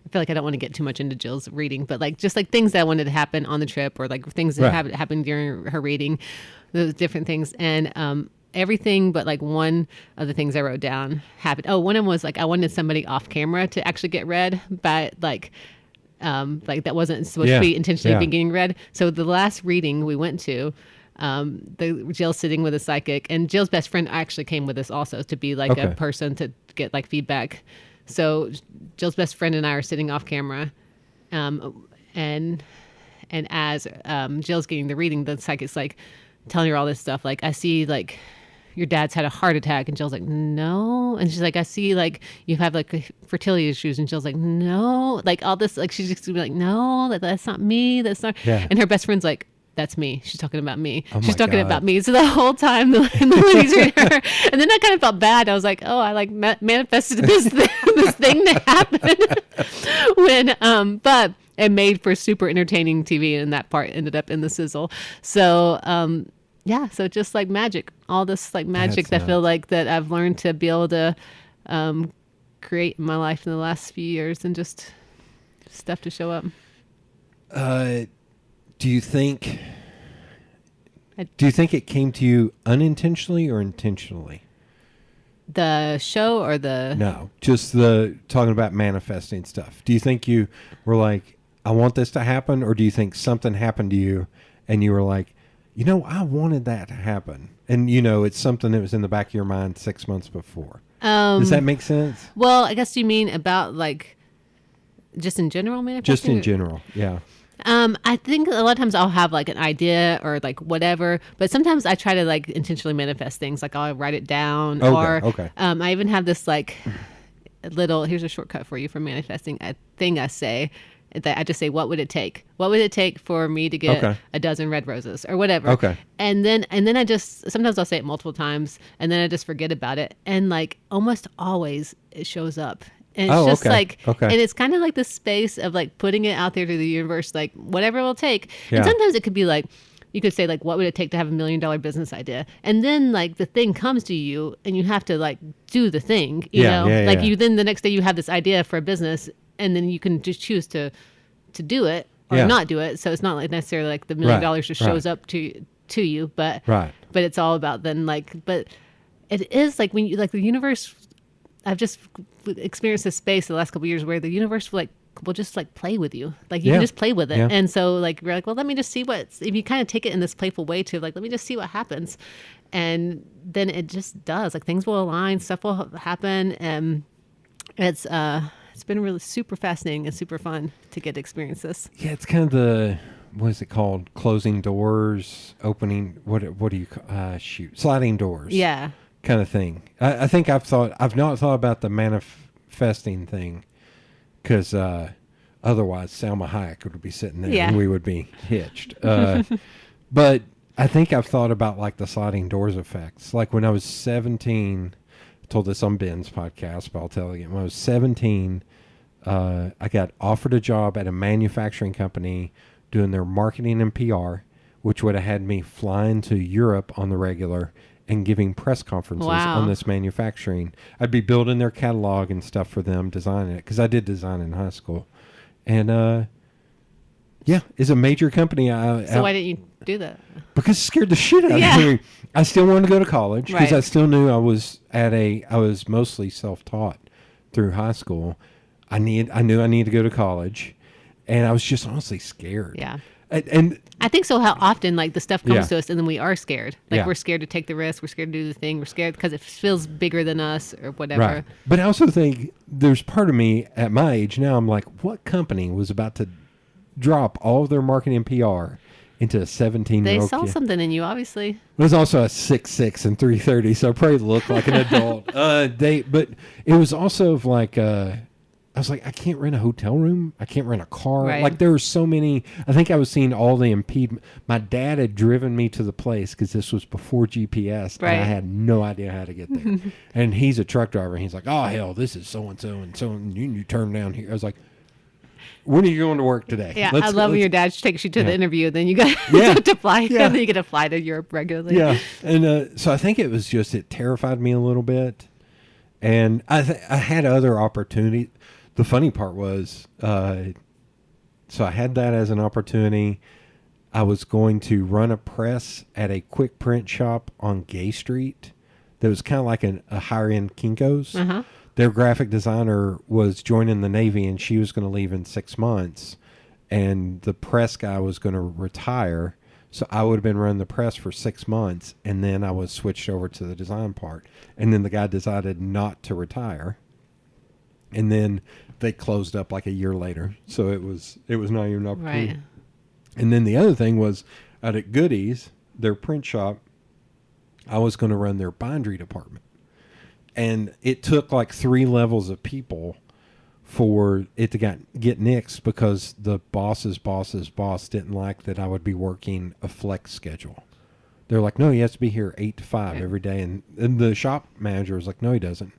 I feel like I don't want to get too much into Jill's reading, but like just like things that wanted to happen on the trip, or like things that happened during her reading, those different things. And everything but like one of the things I wrote down happened. Oh, one of them was like I wanted somebody off camera to actually get read, but like that wasn't supposed to be intentionally being getting read. So the last reading we went to, Jill's sitting with a psychic, and Jill's best friend actually came with us also to be like a person to get like feedback. So Jill's best friend and I are sitting off camera, and as Jill's getting the reading, the psychic's like telling her all this stuff. Like, I see like your dad's had a heart attack, and Jill's like, no. And she's like, I see like you have like fertility issues, and Jill's like, no. Like all this, like she's just gonna be like, no, that's not me. That's not. Yeah. And her best friend's like, that's me. She's talking about me. She's talking about me. So the whole time the lady's reading her. And then I kind of felt bad. I was like, oh, I like manifested this thing to happen. But it made for super entertaining TV, and that part ended up in the sizzle. So, so just like magic, all this like magic that I feel like that I've learned to be able to create in my life in the last few years, and just stuff to show up. Do you think it came to you unintentionally or intentionally? The show or the... No, just the talking about manifesting stuff. Do you think you were like, I want this to happen? Or do you think something happened to you and you were like, you know, I wanted that to happen? And, you know, it's something that was in the back of your mind 6 months before. Does that make sense? Well, I guess you mean about like just in general manifesting? Just in general, yeah. I think a lot of times I'll have like an idea or like whatever, but sometimes I try to like intentionally manifest things. Like I'll write it down, I even have this like little, here's a shortcut for you for manifesting a thing I say that I just say, what would it take? What would it take for me to get a dozen red roses or whatever? Okay. And then I just, sometimes I'll say it multiple times and then I just forget about it. And like almost always it shows up. And it's just and it's kind of like the space of like putting it out there to the universe, like whatever it will take. Yeah. And sometimes it could be like, you could say like, what would it take to have $1 million business idea? And then like the thing comes to you and you have to like do the thing, you know, you, then the next day you have this idea for a business and then you can just choose to do it or not do it. So it's not like necessarily like the $1 million just shows up to you, but it's all about then like, but it is like when you like the universe, I've just experienced this space the last couple of years where the universe will like will just like play with you. Like you Yeah. can just play with it. Yeah. And so like we're like, well, let me just see if you kind of take it in this playful way too, like, let me just see what happens. And then it just does. Like things will align, stuff will happen. And it's been really super fascinating and super fun to get to experience this. Yeah, it's kind of what is it called? Closing doors, opening, what do you call, sliding doors. Yeah. Kind of thing. I think I've not thought about the manifesting thing because otherwise Salma Hayek would be sitting there and we would be hitched. But I think I've thought about like the sliding doors effects. Like when I was 17, I told this on Ben's podcast, but I'll tell it again. When I was 17, I got offered a job at a manufacturing company doing their marketing and PR, which would have had me flying to Europe on the regular and giving press conferences on this manufacturing. I'd be building their catalog and stuff for them, designing it, because I did design in high school. And it's a major company. So why didn't you do that? Because it scared the shit out of me. I still wanted to go to college because I still knew I was mostly self-taught through high school. I knew I needed to go to college, and I was just honestly scared. Yeah. And I think so. How often like the stuff comes to us and then we are scared. Like we're scared to take the risk. We're scared to do the thing. We're scared because it feels bigger than us or whatever. Right. But I also think there's part of me at my age now, I'm like, what company was about to drop all of their marketing and PR into a 17-year-old They saw kid? something in you, obviously. It was also a 6'6" and 330, so I probably looked like an adult. But it was also like I was like, I can't rent a hotel room. I can't rent a car. Right. Like there were so many. I think I was seeing all the impediment. My dad had driven me to the place because this was before GPS, and I had no idea how to get there. And he's a truck driver. And he's like, oh, hell, this is so-and-so and so, and you turn down here. I was like, when are you going to work today? Yeah, I love when your dad takes you to the interview, then you got to fly, and then you get to fly to Europe regularly. Yeah, and so I think it was just, it terrified me a little bit. And I had other opportunities. The funny part was, so I had that as an opportunity. I was going to run a press at a quick print shop on Gay Street that was kind of like a higher-end Kinko's. Uh-huh. Their graphic designer was joining the Navy, and she was going to leave in 6 months. And the press guy was going to retire. So I would have been running the press for 6 months, and then I was switched over to the design part. And then the guy decided not to retire. And then they closed up like a year later. So it was not even an opportunity. Right. And then the other thing was out at Goody's, their print shop, I was going to run their bindery department. And it took like 3 levels of people for it to get nixed because the boss's boss didn't like that I would be working a flex schedule. They're like, no, he has to be here 8 to 5 every day. And the shop manager was like, no, he doesn't.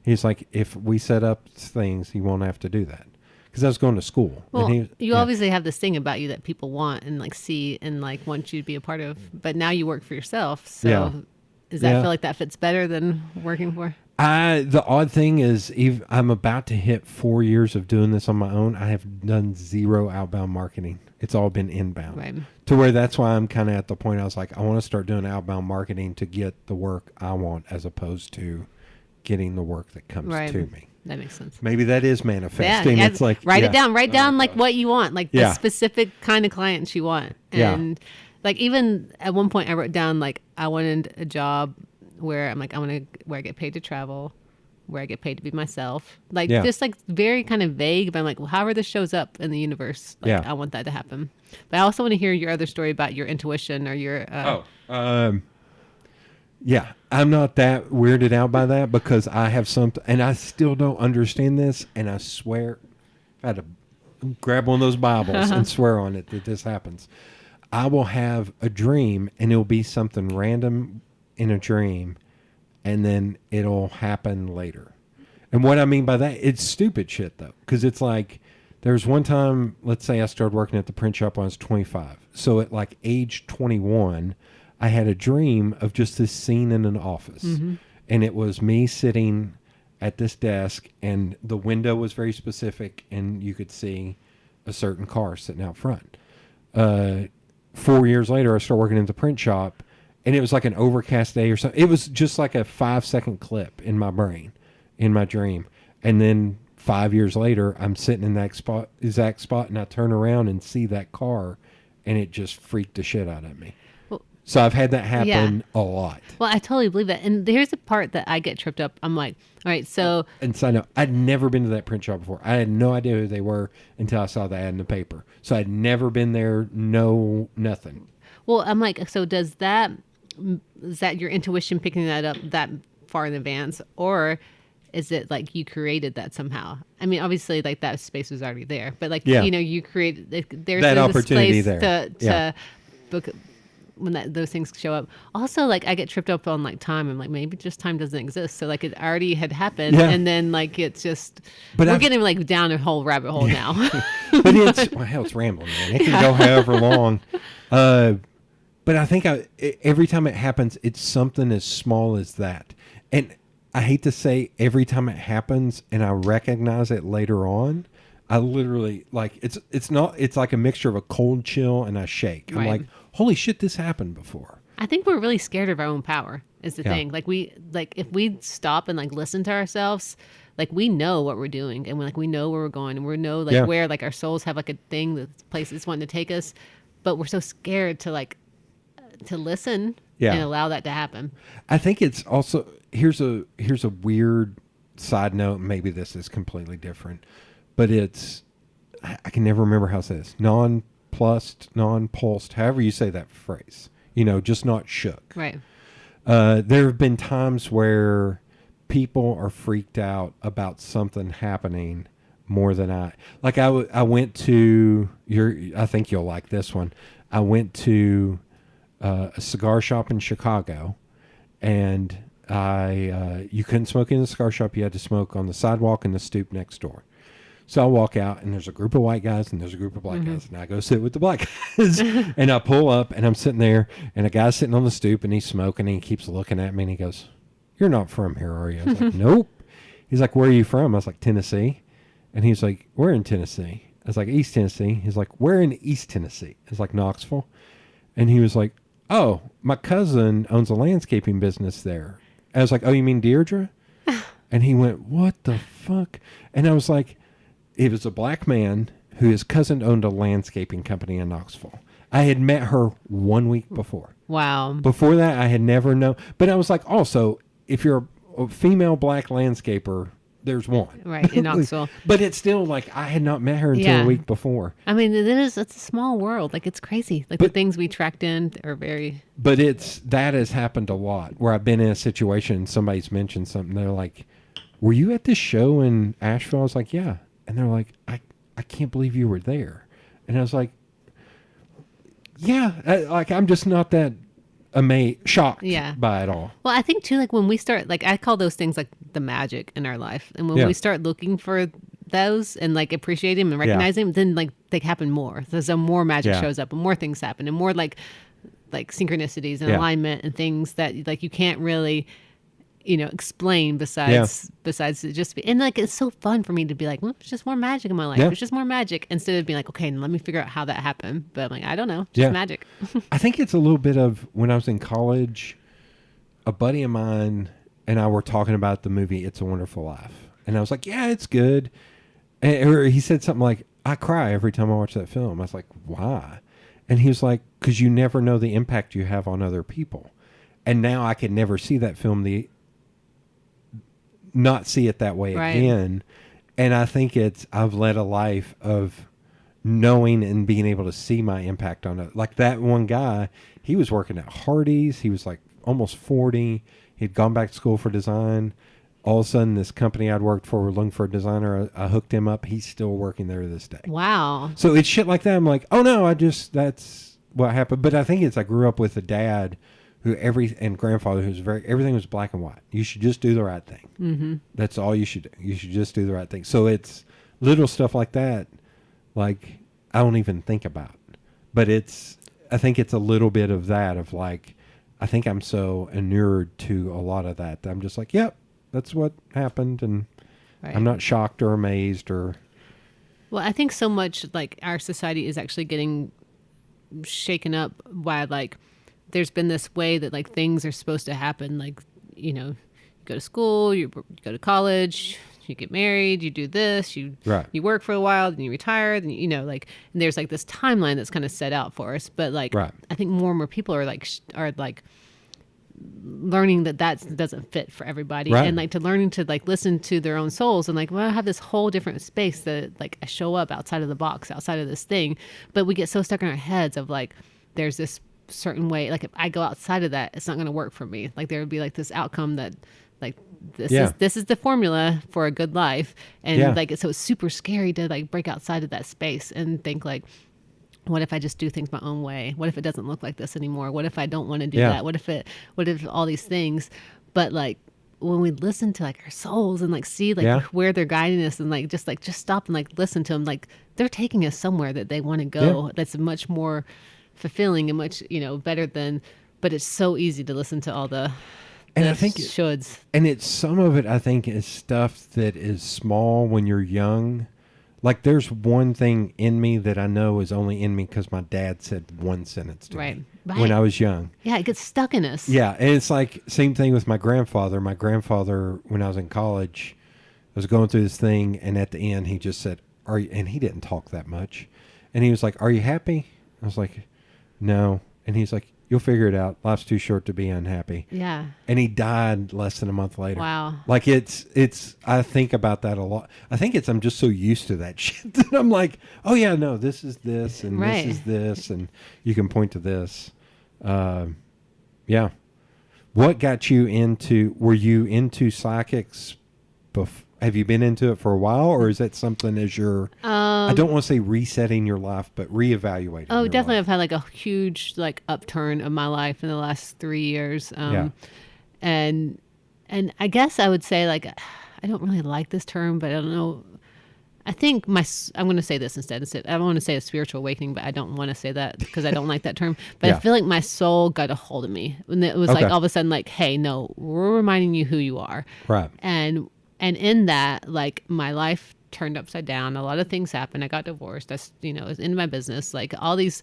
He's like, if we set up things, he won't have to do that. Because I was going to school. Well, and you obviously have this thing about you that people want and like see and like want you to be a part of. But now you work for yourself. So does that feel like that fits better than working for? The odd thing is, I'm about to hit 4 years of doing this on my own. I have done 0 outbound marketing. It's all been inbound. Right. To where that's why I'm kind of at the point I was like, I want to start doing outbound marketing to get the work I want as opposed to getting the work that comes to me. That makes sense. Maybe that is manifesting. It's like write it down. Write down like what you want, like the specific kind of clients you want. And like even at one point I wrote down like I wanted a job where I'm like where I get paid to travel, where I get paid to be myself. Like just like very kind of vague, but I'm like, well, however this shows up in the universe, like I want that to happen. But I also want to hear your other story about your intuition or your yeah, I'm not that weirded out by that because I have something, and I still don't understand this, and I swear, I had to grab one of those Bibles and swear on it that this happens. I will have a dream, and it'll be something random in a dream, and then it'll happen later. And what I mean by that, it's stupid shit, though, because it's like, there's one time, let's say I started working at the print shop when I was 25. So at like age 21, I had a dream of just this scene in an office. Mm-hmm. And it was me sitting at this desk, and the window was very specific, and you could see a certain car sitting out front. 4 years later, I started working at the print shop, and it was like an overcast day or something. It was just like a 5-second clip in my brain, in my dream. And then 5 years later, I'm sitting in that exact spot, and I turn around and see that car, and it just freaked the shit out of me. So I've had that happen a lot. Well, I totally believe that. And here's the part that I get tripped up. I'm like, all right, so. And so I know, I'd never been to that print shop before. I had no idea who they were until I saw the ad in the paper. So I'd never been there, no, nothing. Well, I'm like, so is that your intuition picking that up that far in advance? Or is it like you created that somehow? I mean, obviously, like that space was already there. But like, you created, there's that this opportunity place there. to book when those things show up. Also, like I get tripped up on like time. I'm like, maybe just time doesn't exist. So like it already had happened, and then like it's just we're getting like down a whole rabbit hole now. But it's rambling, man. It can go however long. But I think every time it happens, it's something as small as that. And I hate to say every time it happens, and I recognize it later on. I literally like it's like a mixture of a cold chill and a shake. I'm like, holy shit, this happened before. I think we're really scared of our own power is the thing. Like if we stop and like listen to ourselves, like we know what we're doing, and we know where we're going, and we know like where like our souls have like a thing, the places wanting to take us, but we're so scared to like to listen and allow that to happen. I think it's also here's a weird side note. Maybe this is completely different. But I can never remember how to say this. Nonplussed, non-pulsed, however you say that phrase. Just not shook. Right. There have been times where people are freaked out about something happening more than I. Like I went to, I think you'll like this one. I went to a cigar shop in Chicago, and you couldn't smoke in the cigar shop. You had to smoke on the sidewalk and the stoop next door. So I walk out, and there's a group of white guys, and there's a group of black guys, and I go sit with the black guys. And I pull up, and I'm sitting there, and a guy's sitting on the stoop, and he's smoking, and he keeps looking at me, and he goes, "You're not from here, are you?" I was like, "Nope." He's like, "Where are you from?" I was like, "Tennessee." And he's like, "We're in Tennessee." I was like, "East Tennessee." He's like, "We're in East Tennessee." I was like, "Knoxville." And he was like, "Oh, my cousin owns a landscaping business there." I was like, "Oh, you mean Deirdre?" And he went, "What the fuck?" And I was like, it was a black man who his cousin owned a landscaping company in Knoxville. I had met her 1 week before. Wow. Before that, I had never known. But I was like, also, if you're a female black landscaper, there's one. Right, in Knoxville. But it's still like I had not met her until a week before. I mean, it's a small world. Like, it's crazy. Like, the things we tracked in are very... But that has happened a lot, where I've been in a situation and somebody's mentioned something. They're like, "Were you at this show in Asheville?" I was like, "Yeah." And they're like, I can't believe you were there. And I was like, yeah, I'm just not that shocked by it all. Well, I think too, like when we start, like I call those things like the magic in our life. And when we start looking for those and like appreciate them and recognize them, then like they happen more. So more magic shows up and more things happen and more like synchronicities and alignment and things that like you can't really explain besides it just be, and like it's so fun for me to be like, well, it's just more magic in my life. It's just more magic instead of being like, okay, let me figure out how that happened. But I'm like, I don't know, just magic. I think it's a little bit of when I was in college, a buddy of mine and I were talking about the movie It's a Wonderful Life, and I was like, yeah, it's good. Or he said something like, I cry every time I watch that film. I was like, why? And he was like, because you never know the impact you have on other people. And now I can never see that film not see it that way again. And I think I've led a life of knowing and being able to see my impact on it. Like that one guy, he was working at Hardee's. He was like almost 40. He'd gone back to school for design. All of a sudden, this company I'd worked for were looking for a designer. I hooked him up. He's still working there to this day. Wow. So it's shit like that. I'm like, oh no, that's what happened. But I think I grew up with a dad and grandfather who's everything was black and white. You should just do the right thing. Mm-hmm. That's all you should do. You should just do the right thing. So it's little stuff like that, like I don't even think about. But I think it's a little bit of that of like, I think I'm so inured to a lot of that I'm just like, yep, that's what happened. And I'm not shocked or amazed or. Well, I think so much like our society is actually getting shaken up by like, there's been this way that like things are supposed to happen. Like, you go to school, you go to college, you get married, you do this, you Right. you work for a while, then you retire, then you know, like, and there's like this timeline that's kind of set out for us. But like, Right. I think more and more people are like learning that doesn't fit for everybody, Right. and like to learning to like listen to their own souls, and like, well, I have this whole different space that like I show up outside of the box, outside of this thing. But we get so stuck in our heads of like, there's this certain way, like if I go outside of that, it's not going to work for me. Like there would be like this outcome that like this is the formula for a good life, and like so it's super scary to like break outside of that space and think like, what if I just do things my own way? What if it doesn't look like this anymore? What if I don't want to do that? What if all these things? But like when we listen to like our souls and like see like where they're guiding us, and like just stop and like listen to them, like they're taking us somewhere that they want to go. That's much more fulfilling and much, you know, better than, but it's so easy to listen to all the And I think shoulds. And it's some of it, I think, is stuff that is small when you're young. Like there's one thing in me that I know is only in me because my dad said one sentence to me when I was young. Yeah, it gets stuck in us. Yeah, and it's like same thing with my grandfather. My grandfather, when I was in college, was going through this thing, and at the end he just said, "Are you?" And he didn't talk that much, and he was like, "Are you happy?" I was like, "No," and he's like, "You'll figure it out. Life's too short to be unhappy." Yeah. And he died less than a month later. Wow. Like it's, I think about that a lot. I think I'm just so used to that shit that I'm like, oh yeah, no, this is this and this is this. And you can point to this. Yeah. What got you were you into psychics have you been into it for a while, or is that something as you're, I don't want to say resetting your life, but reevaluating? Oh, definitely. Life? I've had like a huge like upturn of my life in the last 3 years. And I guess I would say like, I don't really like this term, but I don't know. I think I'm going to say this instead. I want to say a spiritual awakening, but I don't want to say that because I don't like that term. But I feel like my soul got a hold of me when it was like all of a sudden like, hey, no, we're reminding you who you are. Right. And in that, like my life turned upside down. A lot of things happened. I got divorced. That's, you know, it was in my business, like all these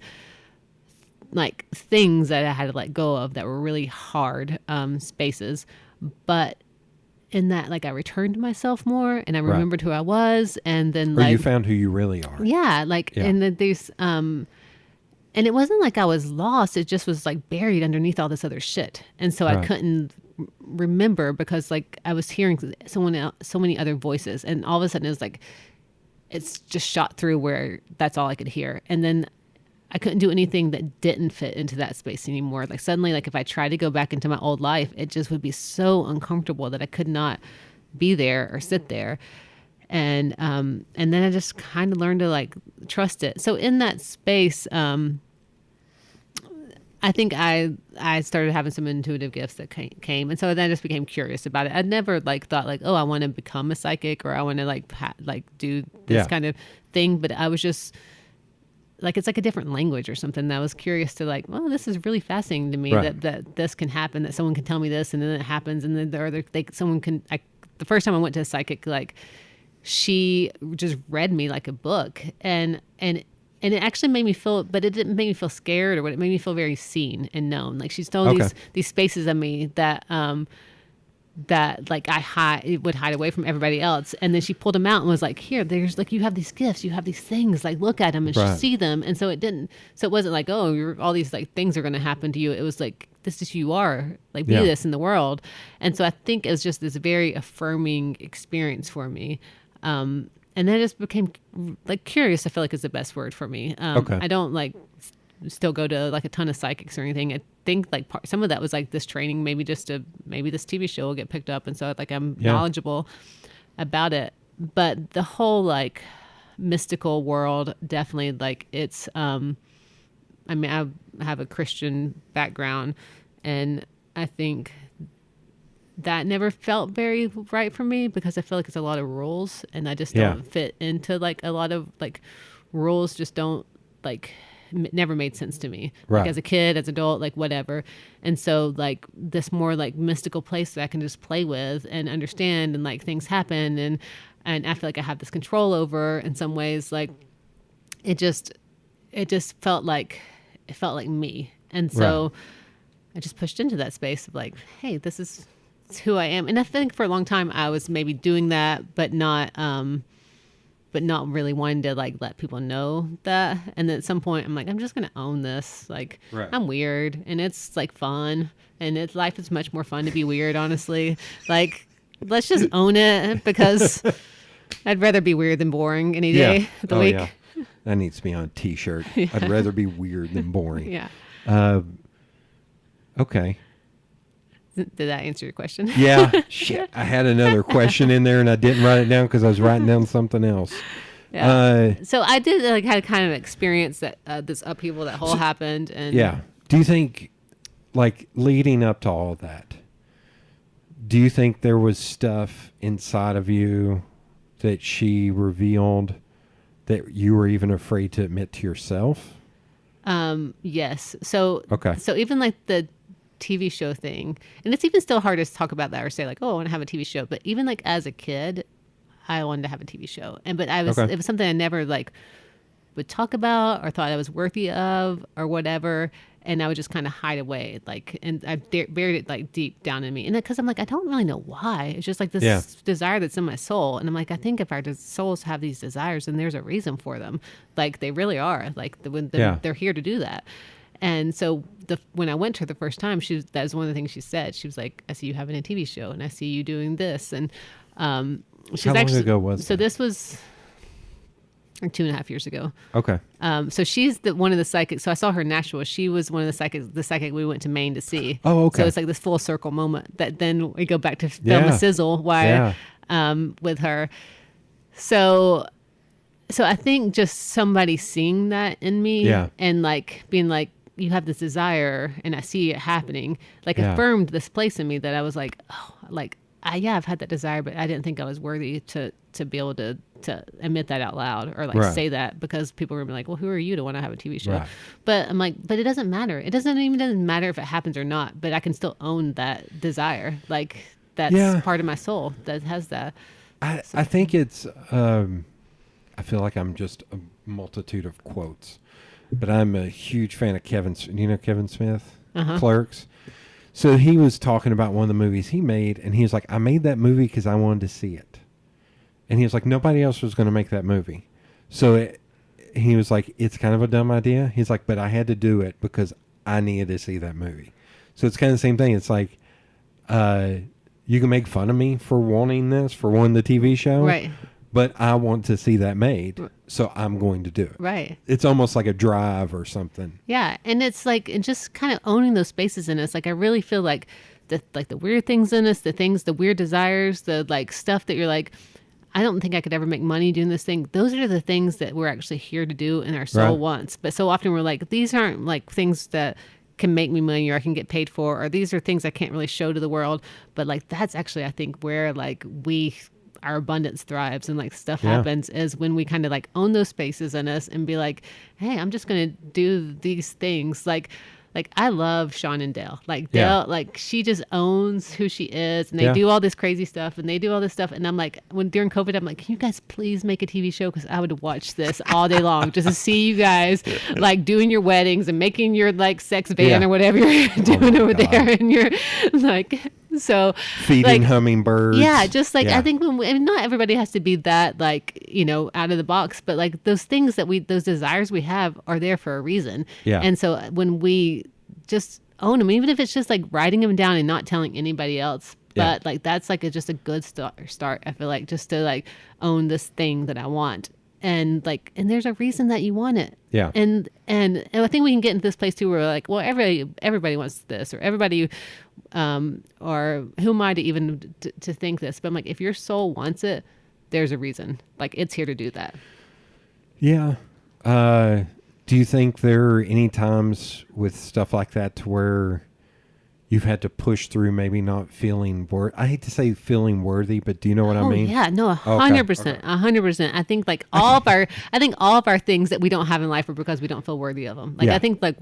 like things that I had to let go of that were really hard spaces. But in that, like I returned to myself more, and I remembered who I was, and then like you found who you really are. Yeah, like and then there's and it wasn't like I was lost. It just was like buried underneath all this other shit, and so I couldn't remember because like I was hearing so many other voices, and all of a sudden it was like it's just shot through where that's all I could hear, and then I couldn't do anything that didn't fit into that space anymore. Like suddenly, like if I tried to go back into my old life, it just would be so uncomfortable that I could not be there or sit there. And then I just kind of learned to like trust it. So in that space, I think I started having some intuitive gifts that came. And so then I just became curious about it. I'd never like thought like, oh, I want to become a psychic or I want to like do this kind of thing. But I was just like, it's like a different language or something. I was curious to like, well, this is really fascinating to me that this can happen, that someone can tell me this and then it happens. And then the first time I went to a psychic, like she just read me like a book and it actually made me feel, but it didn't make me feel scared or what. It made me feel very seen and known. Like she's told these spaces of me that like I would hide away from everybody else. And then she pulled them out and was like, here, there's like, you have these gifts, you have these things, like look at them and see them. And so it wasn't like, oh, all these like things are going to happen to you. It was like, this is who you are, like be this in the world. And so I think it was just this very affirming experience for me. And then I just became like curious. I feel like is the best word for me. I don't like still go to like a ton of psychics or anything. I think like some of that was like this training, maybe this TV show will get picked up. And so like I'm knowledgeable about it, but the whole like mystical world, definitely like it's, I mean, I have a Christian background and I think that never felt very right for me because I feel like it's a lot of rules and I just don't fit into like a lot of like rules just don't like never made sense to me like as a kid, as an adult, like whatever. And so like this more like mystical place that I can just play with and understand and like things happen and I feel like I have this control over in some ways. Like it just felt like me. And so I just pushed into that space of like, hey, this is it's who I am. And I think for a long time I was maybe doing that, but not really wanting to like let people know that. And then at some point I'm like, I'm just going to own this. Like Right. I'm weird and it's like fun, and life is much more fun to be weird, honestly. Like let's just own it, because I'd rather be weird than boring any day of the week. Yeah. That needs to be on a t-shirt. I'd rather be weird than boring. Yeah. Okay. Did that answer your question? Yeah. Shit. I had another question in there and I didn't write it down because I was writing down something else. Yeah. So I did like had kind of experience that this upheaval that whole happened. And yeah. Do you think, like, leading up to all that, do you think there was stuff inside of you that she revealed that you were even afraid to admit to yourself? Yes. So Okay. So even like the TV show thing, and it's even still hard to talk about that or say like, oh, I want to have a TV show. But even like as a kid, I wanted to have a TV show, but it was something I never like would talk about or thought I was worthy of or whatever. And I would just kind of hide away, like, and I buried it like deep down in me. And because I'm like, I don't really know why. It's just like this desire that's in my soul. And I'm like, I think if our souls have these desires, then there's a reason for them. Like they really are. Like they're here to do that. And so when I went to her the first time, that was one of the things she said. She was like, I see you having a TV show and I see you doing this. And she's How long ago was so that? this was like 2.5 years ago. Okay. So she's one of the psychics. So I saw her in Nashville. She was one of the psychic we went to Maine to see. Oh, okay. So it's like this full circle moment that then we go back to film the sizzle with her. So I think just somebody seeing that in me and like being like, you have this desire and I see it happening, like affirmed this place in me that I was like, oh, like, I've had that desire, but I didn't think I was worthy to be able to admit that out loud or like say that, because people were gonna be like, well, who are you to want to have a TV show? Right. But I'm like, but it doesn't matter. It doesn't matter if it happens or not, but I can still own that desire. Like that's part of my soul that has that. I think it's, I feel like I'm just a multitude of quotes, but I'm a huge fan of Kevin Smith, Clerks. So he was talking about one of the movies he made, and he was like, I made that movie because I wanted to see it. And he was like, nobody else was going to make that movie. So he was like, it's kind of a dumb idea. He's like, but I had to do it because I needed to see that movie. So it's kind of the same thing. It's like, you can make fun of me for wanting this, for wanting the TV show. Right. But I want to see that made, so I'm going to do it. Right. It's almost like a drive or something. Yeah, and it's like, and just kind of owning those spaces in us. Like I really feel like the weird things in us, the weird desires, the like stuff that you're like, I don't think I could ever make money doing this thing. Those are the things that we're actually here to do and our soul wants. But so often we're like, these aren't like things that can make me money or I can get paid for, or these are things I can't really show to the world. But like that's actually, I think, where like our abundance thrives and like stuff happens, is when we kind of like own those spaces in us and be like, hey, I'm just going to do these things. Like I love Sean and Dale. Like Dale, like she just owns who she is, and they do all this crazy stuff and they do all this stuff. And I'm like, during COVID, I'm like, can you guys please make a TV show? Because I would watch this all day long just to see you guys like doing your weddings and making your like sex van or whatever you're doing over there. And you're like, so feeding like, hummingbirds. Yeah, just like I think not everybody has to be that like, out of the box, but like those things those desires we have are there for a reason. Yeah. And so when we just own them, even if it's just like writing them down and not telling anybody else, but like that's like just a good start. I feel like just to like own this thing that I want. And like, and there's a reason that you want it. Yeah. And I think we can get into this place too, where we're like, well, everybody wants this, or everybody, or who am I to even to think this? But I'm like, if your soul wants it, there's a reason. Like it's here to do that. Yeah. Do you think there are any times with stuff like that to where you've had to push through, maybe not feeling I hate to say feeling worthy, but do you know what I mean? Yeah, no, 100%, 100%. I think like all of our things that we don't have in life are because we don't feel worthy of them. Like I think like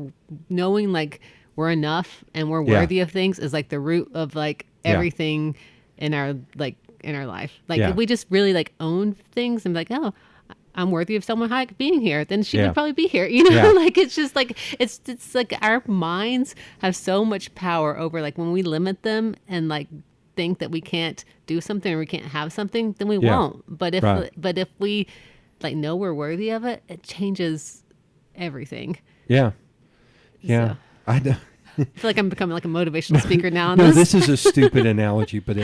knowing like we're enough and we're worthy of things is like the root of like everything in our life. Like if we just really like own things and be like, oh, I'm worthy of someone like being here, then she would probably be here. Like it's just like it's like our minds have so much power over like when we limit them and like think that we can't do something or we can't have something, then we Yeah. won't. But if Right. but if we like know we're worthy of it, it changes everything. Yeah. Yeah. So. I know. I feel like I'm becoming like a motivational speaker now. On No, this. this is a stupid analogy, but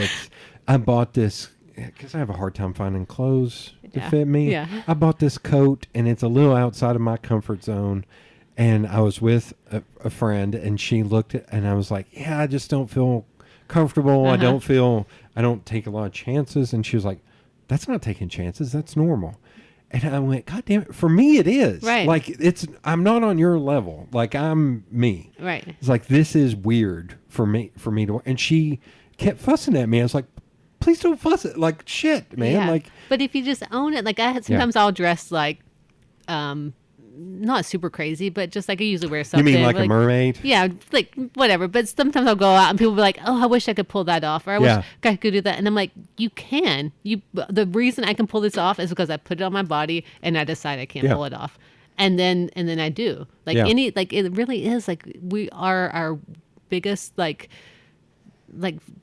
I bought this because I have a hard time finding clothes to Yeah. fit me. Yeah. I bought this coat, and it's a little outside of my comfort zone. And I was with a friend, and she looked at, and I was like, "Yeah, I just don't feel comfortable. I don't take a lot of chances." And she was like, "That's not taking chances. That's normal." And I went, "God damn it! For me, it is. Right. Like I'm not on your level. Like I'm me. Right. It's like, this is weird for me to." And she kept fussing at me. I was like, "Please don't fuss it. Like shit, man. Yeah. Like." But if you just own it, like sometimes I'll dress like, not super crazy, but just like I usually wear You something. mean like a mermaid? Yeah, like whatever. But sometimes I'll go out and people will be like, "Oh, I wish I could pull that off," or "I Yeah. wish I could do that." And I'm like, "You can. The reason I can pull this off is because I put it on my body and I decide I can't Yeah. pull it off, and then I do. Like Yeah. it really is like we are our biggest like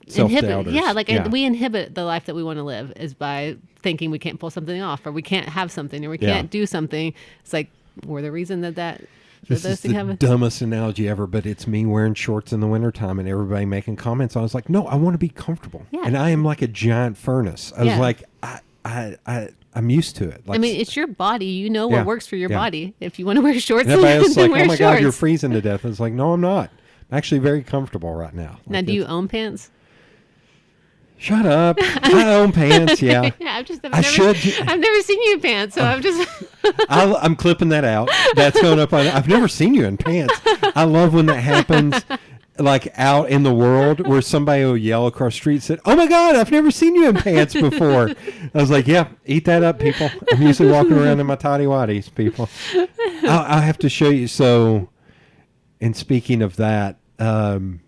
Self-doubters. inhibit Yeah. we inhibit the life that we want to live is by thinking we can't pull something off or we can't have something or we Yeah. can't do something. It's like we're the reason that This those is things the happen. dumbest analogy ever, but it's me wearing shorts in the wintertime and everybody making comments. I was like, no, I want to be comfortable. Yeah. And I am like a giant furnace. I was Yeah. like, I'm used to it. Like, I mean, it's your body. You know what Yeah. works for your Yeah. body. If you want to wear shorts, and everybody else is then like, wear oh my shorts. God, you're freezing to death. It's like, no, I'm not. I'm actually very comfortable right now. Now, Like, do you own pants? Shut up. I own pants, yeah. Yeah, I've never seen you in pants, so I'm just. I'm clipping that out. That's going up on. I've never seen you in pants. I love when that happens, like out in the world, where somebody will yell across the street, said, "Oh my God, I've never seen you in pants before." I was like, "Yeah, eat that up, people." I'm usually walking around in my tidy whities, people. I'll have to show you. So, and speaking of that, God,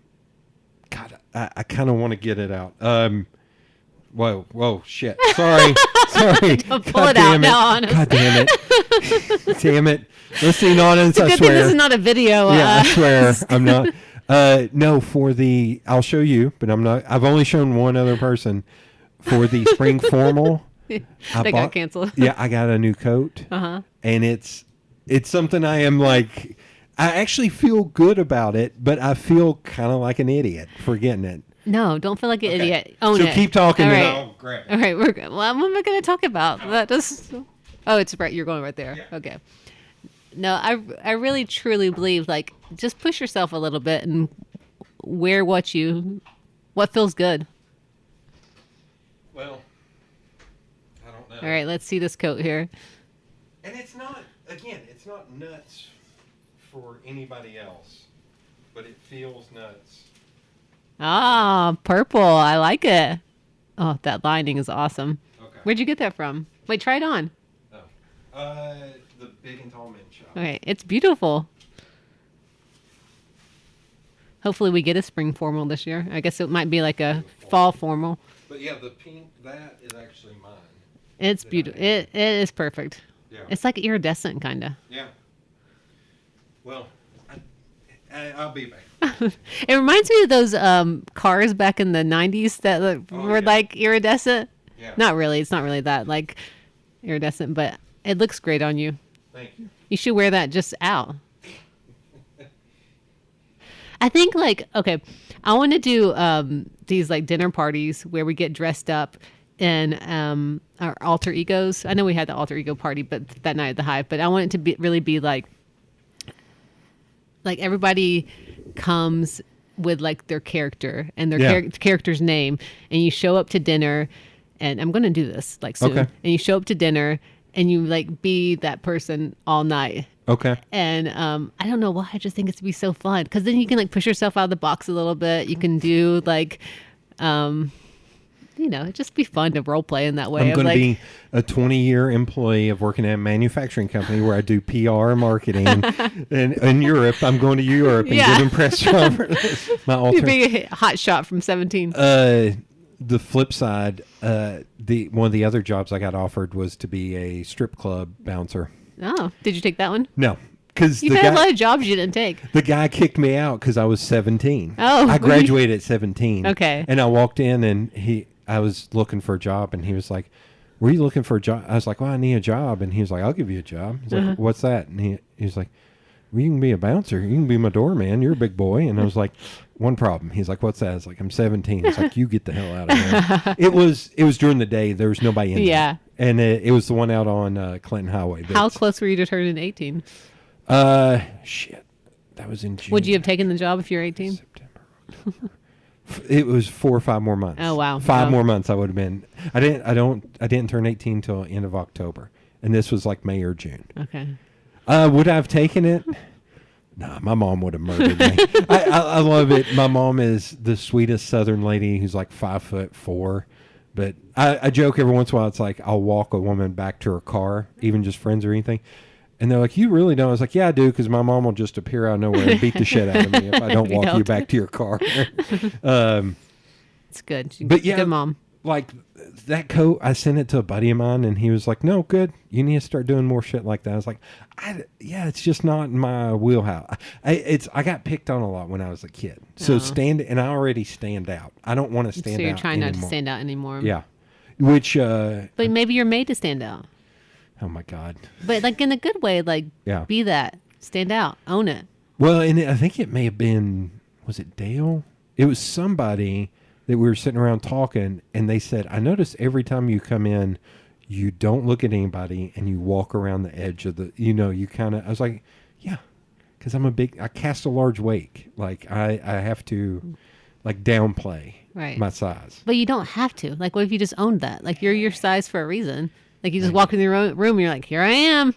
I kind of want to get it out. Whoa, shit. Sorry. Pull it out now, honest. God damn it. Damn it. Listening audience, It's a I good thing swear. this is not a video. Yeah, I swear. I'm not. No, I'll show you, but I'm not. I've only shown one other person for the spring formal. They got canceled. Yeah, I got a new coat. Uh-huh. And it's something I am like, I actually feel good about it, but I feel kind of like an idiot for getting it. No, don't feel like an idiot. Own So it. keep talking All and right. I'll grab it. All right, we're good. Well, what am I going to talk about? That just. Oh, it's right. You're going right there. Yeah. Okay. No, I really truly believe like just push yourself a little bit and wear what feels good. Well, I don't know. All right, let's see this coat here. And it's not nuts for anybody else, but it feels nuts. Ah, purple. I like it. Oh, that lining is awesome. Okay. Where'd you get that from? Wait, try it on. Oh. The Big and Tall Men shop. Okay, it's beautiful. Hopefully we get a spring formal this year. I guess it might be like a fall formal. But yeah, the pink, that is actually mine. It's beautiful. It is perfect. Yeah. It's like iridescent kind of. Yeah. Well, I'll be back. It reminds me of those cars back in the 90s that were yeah. like iridescent. Yeah. Not really. It's not really that like iridescent, but it looks great on you. Thank you. You should wear that just out. I think okay, I want to do these like dinner parties where we get dressed up in our alter egos. I know we had the alter ego party, but that night at the Hive. But I want it to really be like everybody comes with like their character and their character's name, and you show up to dinner. And I'm gonna do this like soon. Okay. And you show up to dinner, and you like be that person all night. Okay. And I don't know why. I just think it's to be so fun because then you can like push yourself out of the box a little bit. You can do like, it'd just be fun to role play in that way. I'm going to like, be a 20-year employee of working at a manufacturing company where I do PR and marketing. And in Europe, I'm going to Europe and giving press my alter. you're being a hot shot from 17. The flip side, one of the other jobs I got offered was to be a strip club bouncer. Oh, did you take that one? No, because You've had a lot of jobs you didn't take. the guy kicked me out because I was 17. Oh, I were you- graduated at 17. Okay. And I walked in and I was looking for a job, and he was like, "Were you looking for a job?" I was like, "Well, I need a job." And he was like, "I'll give you a job." He's like, "What's that?" And he was like, "Well, you can be a bouncer. You can be my doorman. You're a big boy." And I was like, "One problem." He's like, "What's that?" I was like, "I'm 17." He's like, "You get the hell out of here." It was during the day. There was nobody in Yeah. there. And it was the one out on Clinton Highway. How close were you to turning 18? Shit. That was in June. Would you have taken the job if you're 18? September, October. It was 4 or 5 more months. Oh, wow. Five Oh. more months I would have been. I didn't turn 18 until end of October. And this was like May or June. Okay. Would I have taken it? Nah, my mom would have murdered me. I love it. My mom is the sweetest Southern lady who's like 5'4". But I joke every once in a while. It's like I'll walk a woman back to her car, even just friends or anything. And they're like, "You really don't?" I was like, "Yeah, I do," because my mom will just appear out of nowhere and beat the shit out of me if I don't walk you back to your car. It's good. But yeah, Good mom. Like that coat, I sent it to a buddy of mine, and he was like, "No, good. You need to start doing more shit like that." I was like, it's just not in my wheelhouse. I got picked on a lot when I was a kid. So and I already stand out. I don't want to stand out. So you're trying not to anymore. stand out anymore. Yeah. Which, But maybe you're made to stand out. oh my God. But like in a good way, like Yeah. be that. Stand out. Own it. Well, and I think it may have been, was it Dale? It was somebody that we were sitting around talking, and they said, "I notice every time you come in, you don't look at anybody, and you walk around the edge of the, you kind of," I was like, "Yeah, because I cast a large wake. Like, I have to, like, downplay my size." But you don't have to. Like, what if you just owned that? Like, you're your size for a reason. Like, you just walk in the room and you're like, "Here I am,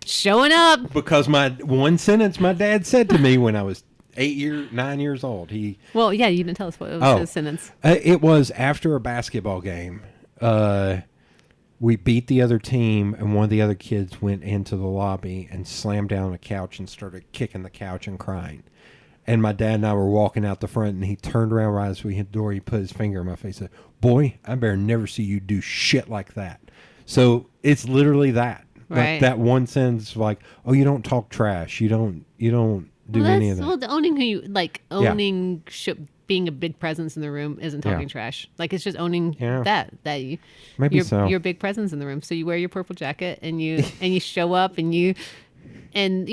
showing up." Because my one sentence my dad said to me when I was 9 years old, Well, yeah, you didn't tell us what it was his sentence. It was after a basketball game. We beat the other team, and one of the other kids went into the lobby and slammed down a couch and started kicking the couch and crying. And my dad and I were walking out the front, and he turned around right as we hit the door. He put his finger in my face and said, "Boy, I better never see you do shit like that." So it's literally that. Right. Like that one sentence, like, "Oh, you don't talk trash. You don't do any of that." Well, the owning who you like, owning being a big presence in the room isn't talking trash. Like, it's just owning that you're a big presence in the room. So you wear your purple jacket and you show up and you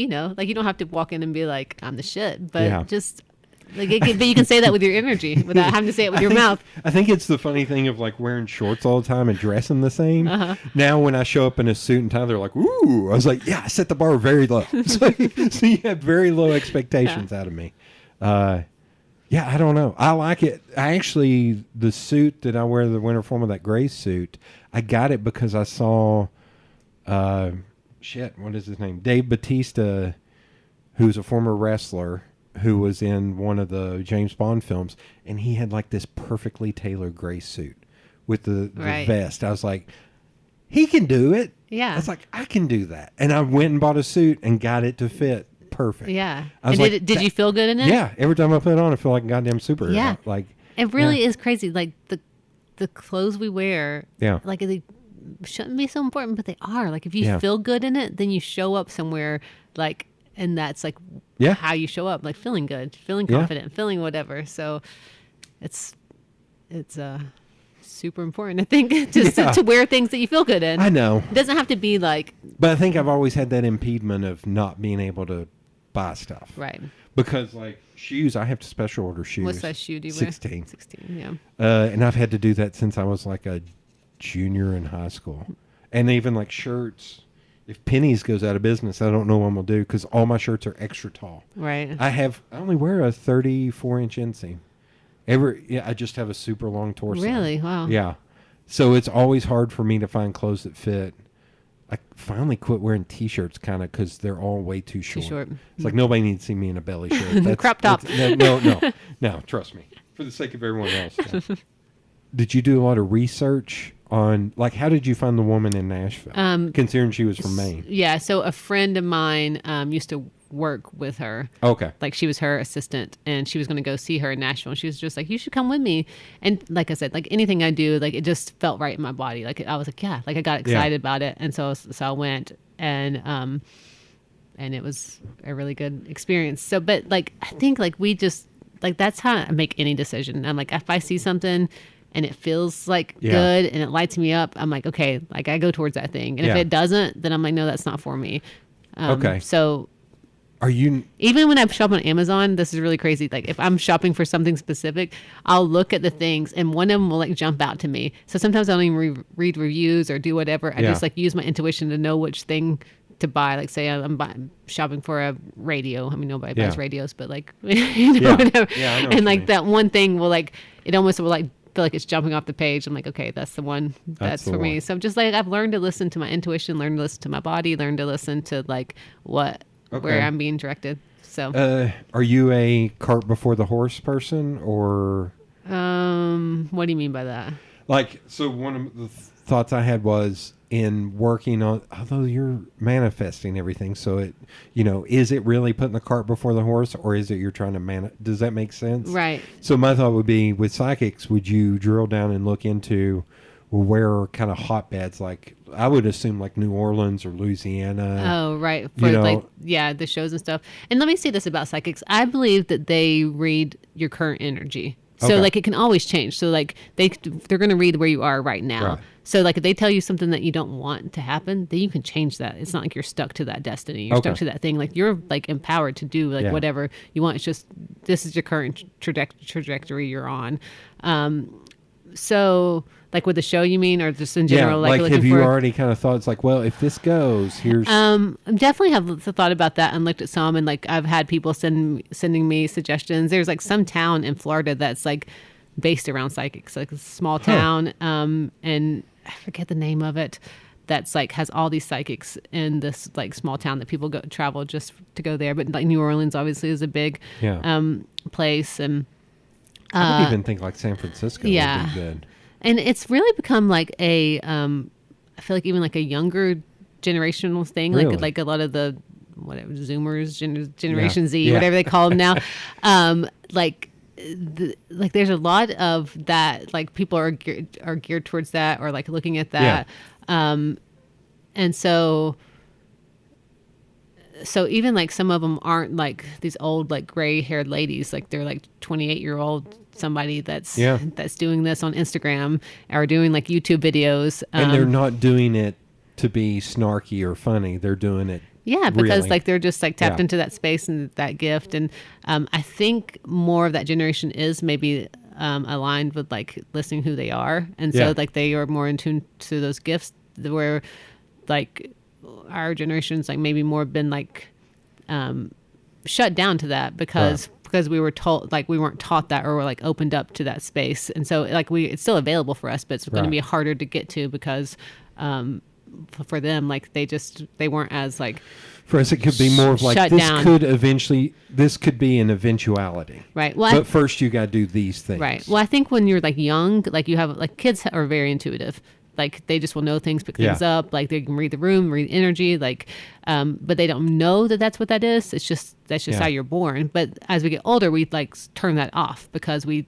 know, like, you don't have to walk in and be like, "I'm the shit," but just like but you can say that with your energy without having to say it with your mouth. I think it's the funny thing of like wearing shorts all the time and dressing the same. Now when I show up in a suit and tie, they're like, "Ooh!" I was like, "Yeah, I set the bar very low." So you have very low expectations out of me. Yeah, I don't know. I like it. The suit that I wear, the winter form of that gray suit, I got it because I saw, what is his name? Dave Bautista, who's a former wrestler who was in one of the James Bond films, and he had like this perfectly tailored gray suit with the vest. I was like, he can do it. Yeah. I was like, I can do that. And I went and bought a suit and got it to fit perfect. Yeah. I was and did you feel good in it? Yeah. Every time I put it on, I feel like a goddamn superhero. Yeah. Like, it really is crazy. Like the clothes we wear. Yeah. Like, they shouldn't be so important, but they are. Like, if you feel good in it, then you show up somewhere, like, and that's like how you show up, like feeling good, feeling confident, feeling whatever. So it's super important, I think, just to wear things that you feel good in. I know. It doesn't have to be like. But I think I've always had that impediment of not being able to buy stuff. Right. Because like shoes, I have to special order shoes. What size shoe do you wear? 16. 16, yeah. And I've had to do that since I was like a junior in high school. And even like shirts. If Penny's goes out of business, I don't know what I'm going to do because all my shirts are extra tall. Right. I only wear a 34-inch inseam. I just have a super long torso. Really? Wow. Yeah. So it's always hard for me to find clothes that fit. I finally quit wearing T-shirts kind of because they're all way too short. Too short. It's like nobody needs to see me in a belly shirt. Crop top. No, trust me. For the sake of everyone else. No. Did you do a lot of research on, like, how did you find the woman in Nashville? Considering she was from Maine. Yeah, so a friend of mine used to work with her. Okay. Like, she was her assistant, and she was going to go see her in Nashville, and she was just like, "You should come with me." And like I said, like anything I do, like, it just felt right in my body. Like, I was like, yeah, like I got excited about it. And so I went, and and it was a really good experience. So, but like, I think like we just, like, that's how I make any decision. I'm like, if I see something and it feels like good and it lights me up, I'm like, okay, like I go towards that thing. And if it doesn't, then I'm like, no, that's not for me. Okay. So are you, even when I shop on Amazon, this is really crazy. Like if I'm shopping for something specific, I'll look at the things and one of them will like jump out to me. So sometimes I don't even read reviews or do whatever. I just like use my intuition to know which thing to buy. Like say I'm shopping for a radio. I mean, nobody buys radios, but like, whatever. Yeah, I know and like that one thing will like, it almost will like feel like it's jumping off the page. I'm like, okay, that's the one that's for me. So I'm just like, I've learned to listen to my intuition, learned to listen to my body, learned to listen to like where I'm being directed. So, are you a cart before the horse person, or? What do you mean by that? Like, so one of the thoughts I had was in working on, although you're manifesting everything, so it, is it really putting the cart before the horse, or is it you're trying to does that make sense? Right. So my thought would be with psychics, would you drill down and look into where are kind of hotbeds, like I would assume like New Orleans or Louisiana. Oh, right. For like, the shows and stuff. And let me say this about psychics. I believe that they read your current energy. So like it can always change. So like they're going to read where you are right now. Right. So like if they tell you something that you don't want to happen, then you can change that. It's not like you're stuck to that destiny. You're stuck to that thing. Like you're like empowered to do like whatever you want. It's just, this is your current trajectory you're on. So like with the show, you mean, or just in general? Yeah, like have you already kind of thought, it's like, well, if this goes, here's... definitely have thought about that and looked at some, and like I've had people sending me suggestions. There's like some town in Florida that's like based around psychics, like a small town, and I forget the name of it. That's like has all these psychics in this like small town that people travel just to go there. But like New Orleans obviously is a big place, and I would even think like San Francisco would be good. And it's really become like a, I feel like even like a younger generational thing, Really? like a lot of the whatever Zoomers, Generation Z, whatever they call them now. Like there's a lot of that. Like people are geared towards that, or like looking at that. And so even like some of them aren't like these old like gray haired ladies. Like they're like 28-year-old somebody that's doing this on Instagram or doing like YouTube videos. And they're not doing it to be snarky or funny. They're doing it. Yeah, because really. like they're just like tapped into that space and that gift. And I think more of that generation is maybe aligned with like listening who they are. And so like they are more in tune to those gifts, where like our generation's like maybe more been like shut down to that because we were told, like we weren't taught that, or were like opened up to that space. And so like it's still available for us, but it's going to be harder to get to because for them, like they weren't as like, for us it could be more of like this could be an eventuality, right? But first you got to do these things, right? Well, I think when you're like young, like you have like kids are very intuitive. Like they just will know things, pick things up. Like they can read the room, read energy. Like, but they don't know that that's what that is. It's just that's just how you're born. But as we get older, we like turn that off because we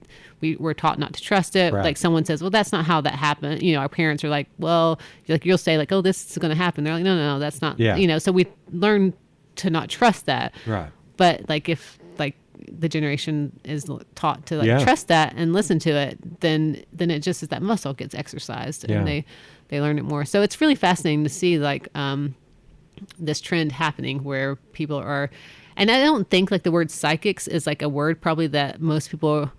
were taught not to trust it. Right. Like someone says, well, that's not how that happened. You know, our parents are like, well, like you'll say like, oh, this is going to happen. They're like, no, that's not. Yeah. You know, so we learn to not trust that. Right. But like if like the generation is taught to like trust that and listen to it, then it just is that muscle gets exercised and they learn it more. So it's really fascinating to see like this trend happening where people are, and I don't think like the word psychics is like a word probably that most people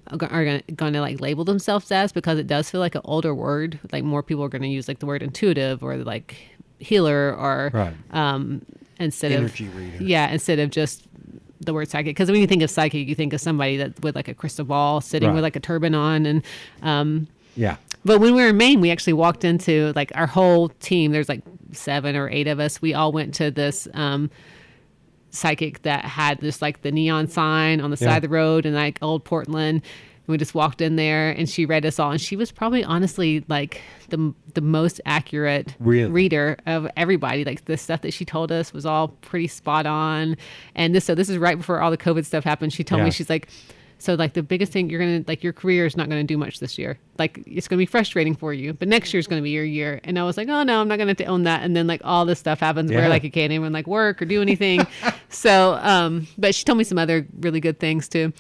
are going to like label themselves as, because it does feel like an older word. Like more people are going to use like the word intuitive or like healer or instead energy of reader. Instead of just the word psychic, because when you think of psychic, you think of somebody that with like a crystal ball sitting with like a turban on, and but when we were in Maine, we actually walked into like our whole team. There's like 7 or 8 of us. We all went to this psychic that had just like the neon sign on the side of the road in like old Portland. We just walked in there and she read us all, and she was probably honestly like the most accurate reader of everybody. Like the stuff that she told us was all pretty spot on. And this is right before all the COVID stuff happened. She told me, she's like, So like the biggest thing you're going to like, your career is not going to do much this year. Like it's going to be frustrating for you, but next year is going to be your year. And I was like, oh no, I'm not going to own that. And then like all this stuff happens where like you can't even like work or do anything. So, but she told me some other really good things too.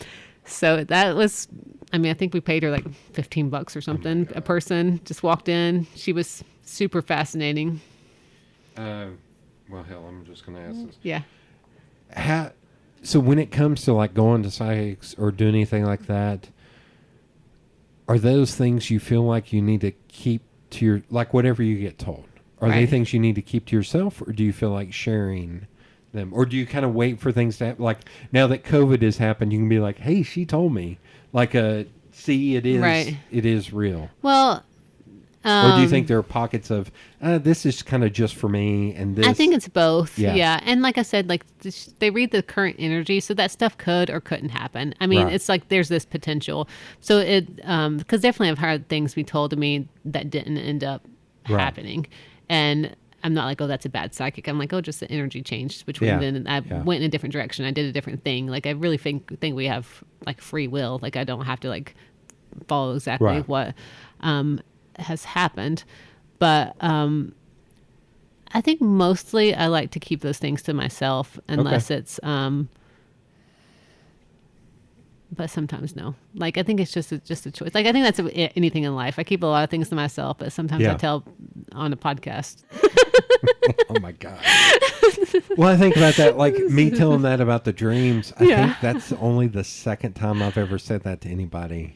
So that was, I mean, I think we paid her like $15 or something a person. Just walked in. She was super fascinating. Well, hell, I'm just going to ask this. Yeah. So when it comes to like going to psychics or doing anything like that, are those things you feel like you need to keep to your, like whatever you get told? Are they things you need to keep to yourself, or do you feel like sharing them? Or do you kind of wait for things to happen? Like now that COVID has happened, you can be like, hey, she told me. Like, see, it is real. Well, or do you think there are pockets of this is kind of just for me, and this? I think it's both. Yeah. Yeah. And like I said, like they read the current energy, so that stuff could or couldn't happen. I mean, it's like there's this potential. So it because definitely I've heard things be told to me that didn't end up happening, and I'm not like, oh, that's a bad psychic. I'm like, oh, just the energy changed between then, and I went in a different direction. I did a different thing. Like I really think we have like free will. Like I don't have to like follow exactly what has happened, but I think mostly I like to keep those things to myself unless it's but sometimes no. Like I think it's just a choice. Like I think that's anything in life. I keep a lot of things to myself, but sometimes I tell on a podcast. Oh my God. Well, I think about that, like me telling that about the dreams. I think that's only the second time I've ever said that to anybody.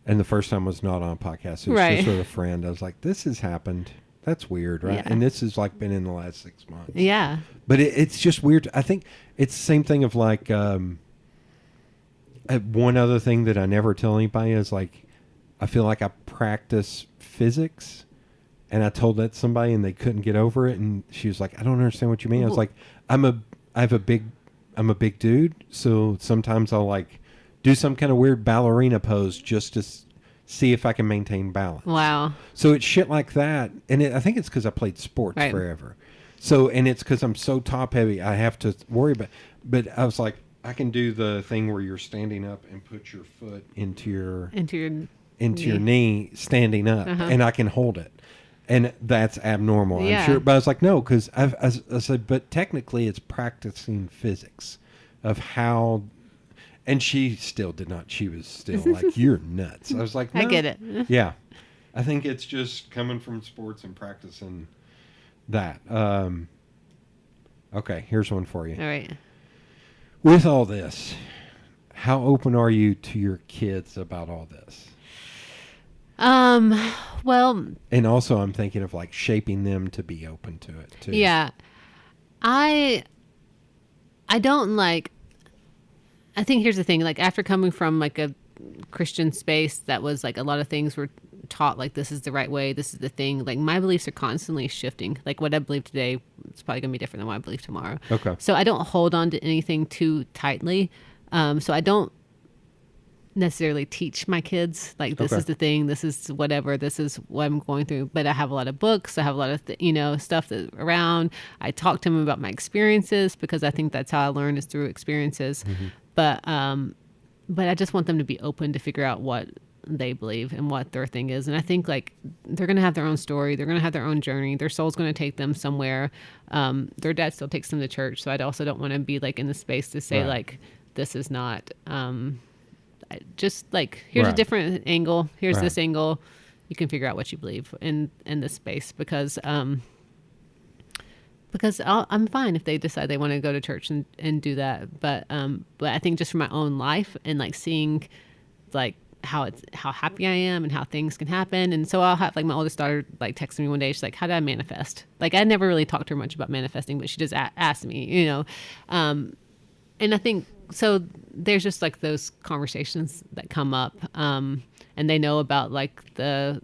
And the first time was not on a podcast. It was just with a friend. I was like, this has happened. That's weird, right? Yeah. And this has like been in the last 6 months. Yeah. But it's just weird. I think it's the same thing of like, one other thing that I never tell anybody is like, I feel like I practice physics. And I told that to somebody and they couldn't get over it. And she was like, I don't understand what you mean. I was like, I'm a big dude. So sometimes I'll like do some kind of weird ballerina pose just to see if I can maintain balance. Wow. So it's shit like that. And I think it's because I played sports forever. So, and it's because I'm so top heavy, I have to worry about. But I was like, I can do the thing where you're standing up and put your foot into your knee standing up, and I can hold it. And that's abnormal, I'm sure. But I was like, no, because I said, but technically it's practicing physics of how. And she still did not. She was still like, you're nuts. I was like, no. I get it. Yeah. I think it's just coming from sports and practicing that. Okay, here's one for you. All right. With all this, how open are you to your kids about all this? Well. And also I'm thinking of like shaping them to be open to it too. Yeah. I don't like, I think here's the thing, like after coming from like a Christian space that was like a lot of things were taught like this is the right way, this is the thing, like my beliefs are constantly shifting. Like what I believe today, it's probably gonna be different than what I believe tomorrow. Okay. So I don't hold on to anything too tightly. So I don't necessarily teach my kids like this is the thing, this is whatever, this is what I'm going through. But I have a lot of books, I have a lot of stuff that's around. I talk to them about my experiences because I think that's how I learn is through experiences. But I just want them to be open to figure out what they believe and what their thing is. And I think like they're going to have their own story. They're going to have their own journey. Their soul's going to take them somewhere. Their dad still takes them to church. So I also don't want to be like in the space to say like, this is not, just like, here's a different angle. Here's this angle. You can figure out what you believe in this space because I'm fine if they decide they want to go to church and do that. But I think just for my own life and like seeing like how happy I am and how things can happen. And so I'll have like my oldest daughter like texted me one day. She's like, how did I manifest? Like I never really talked to her much about manifesting, but she just asked me, and I think, so there's just like those conversations that come up, and they know about like the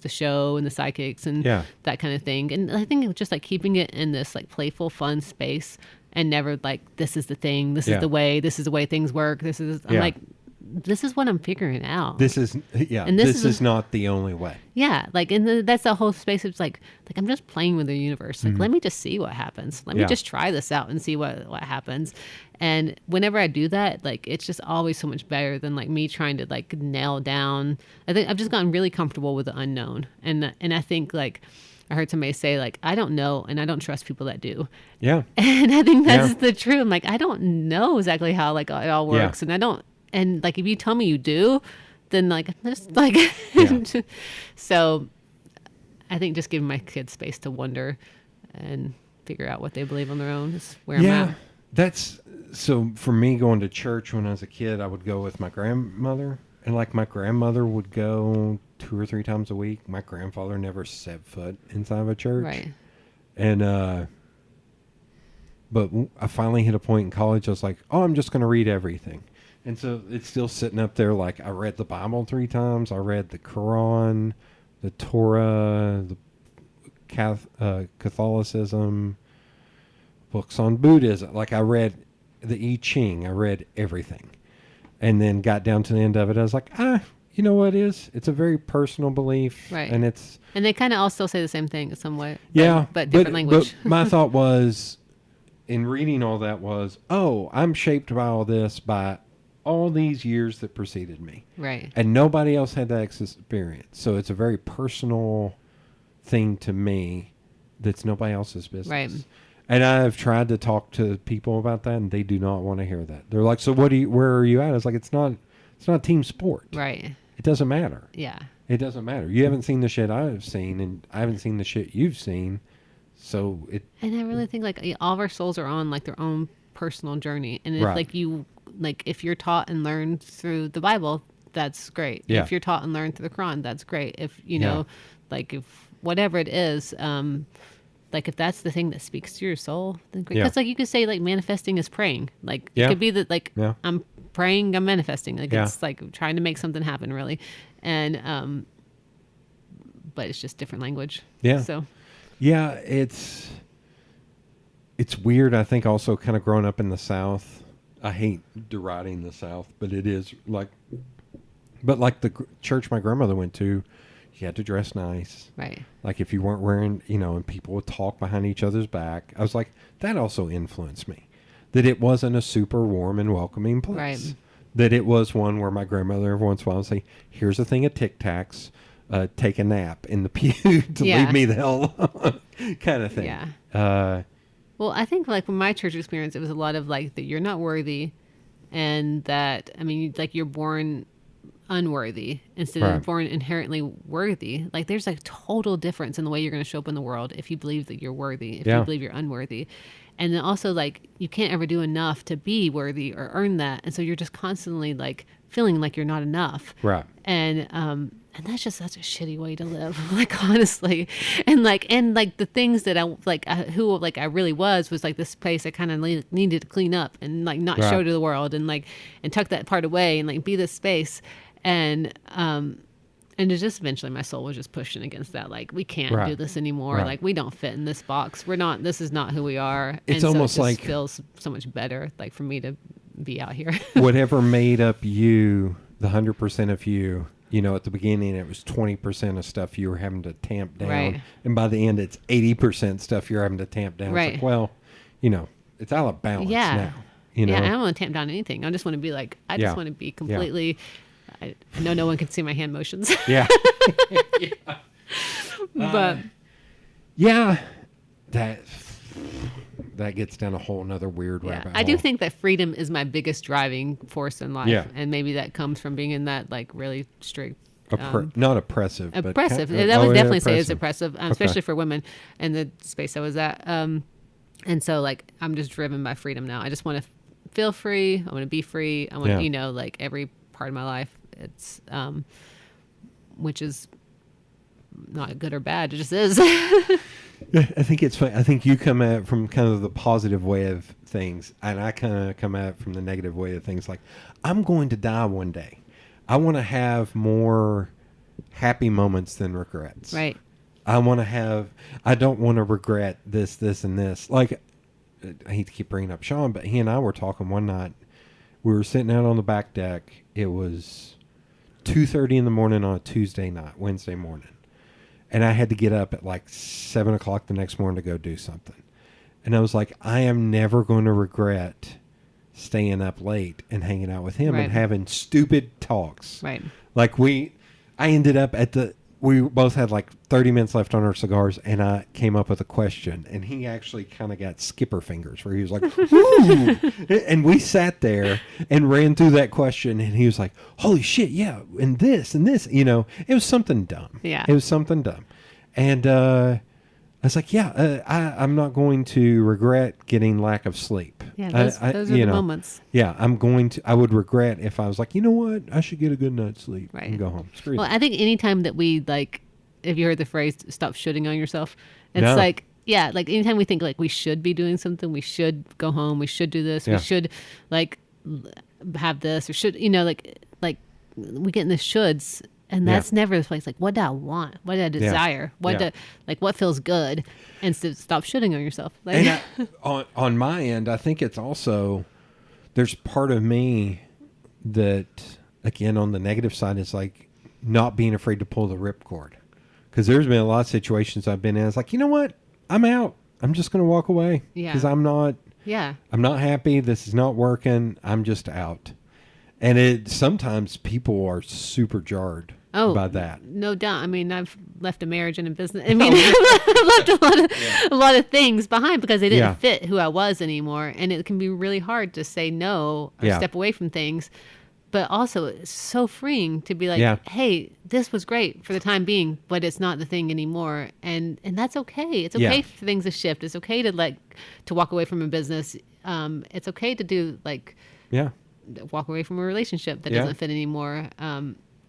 show and the psychics and that kind of thing. And I think it was just like keeping it in this like playful, fun space and never like, this is the thing, this is the way things work. I'm like, this is what I'm figuring out. This is, And this is not the only way. Yeah, like, and that's the whole space. It's like I'm just playing with the universe. Like, let me just see what happens. Let me just try this out and see what happens. And whenever I do that, like, it's just always so much better than like me trying to like nail down. I think I've just gotten really comfortable with the unknown. And I think like I heard somebody say like, I don't know, and I don't trust people that do. Yeah. And I think that's the truth. I'm like, I don't know exactly how like it all works, and I don't. And like, if you tell me you do, then like, just like, so I think just giving my kids space to wonder and figure out what they believe on their own is where I'm at. That's, so for me going to church when I was a kid, I would go with my grandmother, and like my grandmother would go 2 or 3 times a week. My grandfather never set foot inside of a church. Right. And, but I finally hit a point in college. I was like, oh, I'm just going to read everything. And so it's still sitting up there. Like, I read the Bible 3 times. I read the Quran, the Torah, the Catholicism, books on Buddhism. Like, I read the I Ching. I read everything. And then got down to the end of it. I was like, you know what it is? It's a very personal belief. Right. And it's... And they kind of all still say the same thing somewhat. Yeah. But different language. But my thought was, in reading all that was, oh, I'm shaped by all this by all these years that preceded me. Right. And nobody else had that experience. So it's a very personal thing to me that's nobody else's business. Right. And I've tried to talk to people about that, and they do not want to hear that. They're like, so where are you at? It's like, it's not team sport. Right. It doesn't matter. Yeah. It doesn't matter. You haven't seen the shit I've seen, and I haven't seen the shit you've seen. So it... And I really think like all of our souls are on like their own personal journey. And if if you're taught and learned through the Bible, that's great. Yeah. If you're taught and learned through the Quran, that's great. If you know, like if whatever it is, like if that's the thing that speaks to your soul, then great. Because like you could say like manifesting is praying. Like it could be that like I'm praying, I'm manifesting. Like it's like trying to make something happen really. And but it's just different language. Yeah. So yeah, it's weird. I think also kind of growing up in the South. I hate deriding the South, but it is like, but like the church my grandmother went to, you had to dress nice. Right. Like if you weren't wearing, and people would talk behind each other's back. I was like, that also influenced me. That it wasn't a super warm and welcoming place. Right. That it was one where my grandmother every once in a while would say, here's a thing of Tic Tacs, take a nap in the pew to leave me the hell alone, kind of thing. Yeah. Well, I think like from my church experience, it was a lot of like that you're not worthy, and that like you're born unworthy instead of born inherently worthy. Like there's like total difference in the way you're going to show up in the world if you believe that you're worthy, if you believe you're unworthy. And then also like you can't ever do enough to be worthy or earn that, and so you're just constantly like feeling like you're not enough. Right. And that's just such a shitty way to live, like honestly. And like the things that I really was like this place I kind of needed to clean up and like not show to the world and tuck that part away and like be this space. And it's just eventually my soul was just pushing against that. Like we can't do this anymore. Like we don't fit in this box. This is not who we are. It's and almost so it just like feels so much better like for me to be out here. Whatever made up you, the 100% of you, at the beginning it was 20% of stuff you were having to tamp down. Right. And by the end it's 80% stuff you're having to tamp down. Right. It's like, well, it's out of balance now. Yeah, I don't want to tamp down anything. I just want to be like, I just want to be completely, I know no one can see my hand motions. Yeah. But that gets down a whole nother weird rabbit hole. I do think that freedom is my biggest driving force in life. Yeah. And maybe that comes from being in that like really strict not oppressive. Oppressive. But that would definitely say it's oppressive, especially for women in the space I was at. And so like I'm just driven by freedom now. I just want to feel free. I want to be free. I want like every part of my life. It's which is not good or bad. It just is. I think it's funny. I think you come at it from kind of the positive way of things, and I kind of come at it from the negative way of things. Like, I'm going to die one day. I want to have more happy moments than regrets. Right. I don't want to regret this, and this. Like, I hate to keep bringing up Sean, but he and I were talking one night. We were sitting out on the back deck, it was 2:30 in the morning on a Wednesday morning. And I had to get up at like 7 o'clock the next morning to go do something. And I was like, I am never going to regret staying up late and hanging out with him Right. and having stupid talks. Right. Like I ended up we both had like 30 minutes left on our cigars, and I came up with a question, and he actually kind of got skipper fingers where he was like, ooh. And we sat there and ran through that question, and he was like, holy shit, yeah, and this, it was something dumb. Yeah. It was something dumb. And I was like, yeah, I'm not going to regret getting lack of sleep. Yeah, those are the moments. Yeah, I would regret if I was like, you know what, I should get a good night's sleep and go home. Screw Well, that. I think anytime that we, like, if you heard the phrase, stop shooting on yourself, it's No. like, yeah, like anytime we think like we should be doing something, we should go home, we should do this, Yeah. we should like have this, or should, like we get in the shoulds. And that's never the place. Like, what do I want? What do I desire? What feels good? And so stop shitting on yourself. Like, And on my end, I think it's also, there's part of me that, again, on the negative side, is like not being afraid to pull the ripcord. Because there's been a lot of situations I've been in. It's like, you know what? I'm out. I'm just going to walk away. Yeah. Because I'm not happy. This is not working. I'm just out. And sometimes people are super jarred by that. No doubt. I mean, I've left a marriage and a business. I mean, I've left a lot of things behind because they didn't fit who I was anymore. And it can be really hard to say no or step away from things. But also, it's so freeing to be like, hey, this was great for the time being, but it's not the thing anymore. And that's okay. It's okay for things to shift. It's okay to walk away from a business. It's okay to do walk away from a relationship that doesn't fit anymore.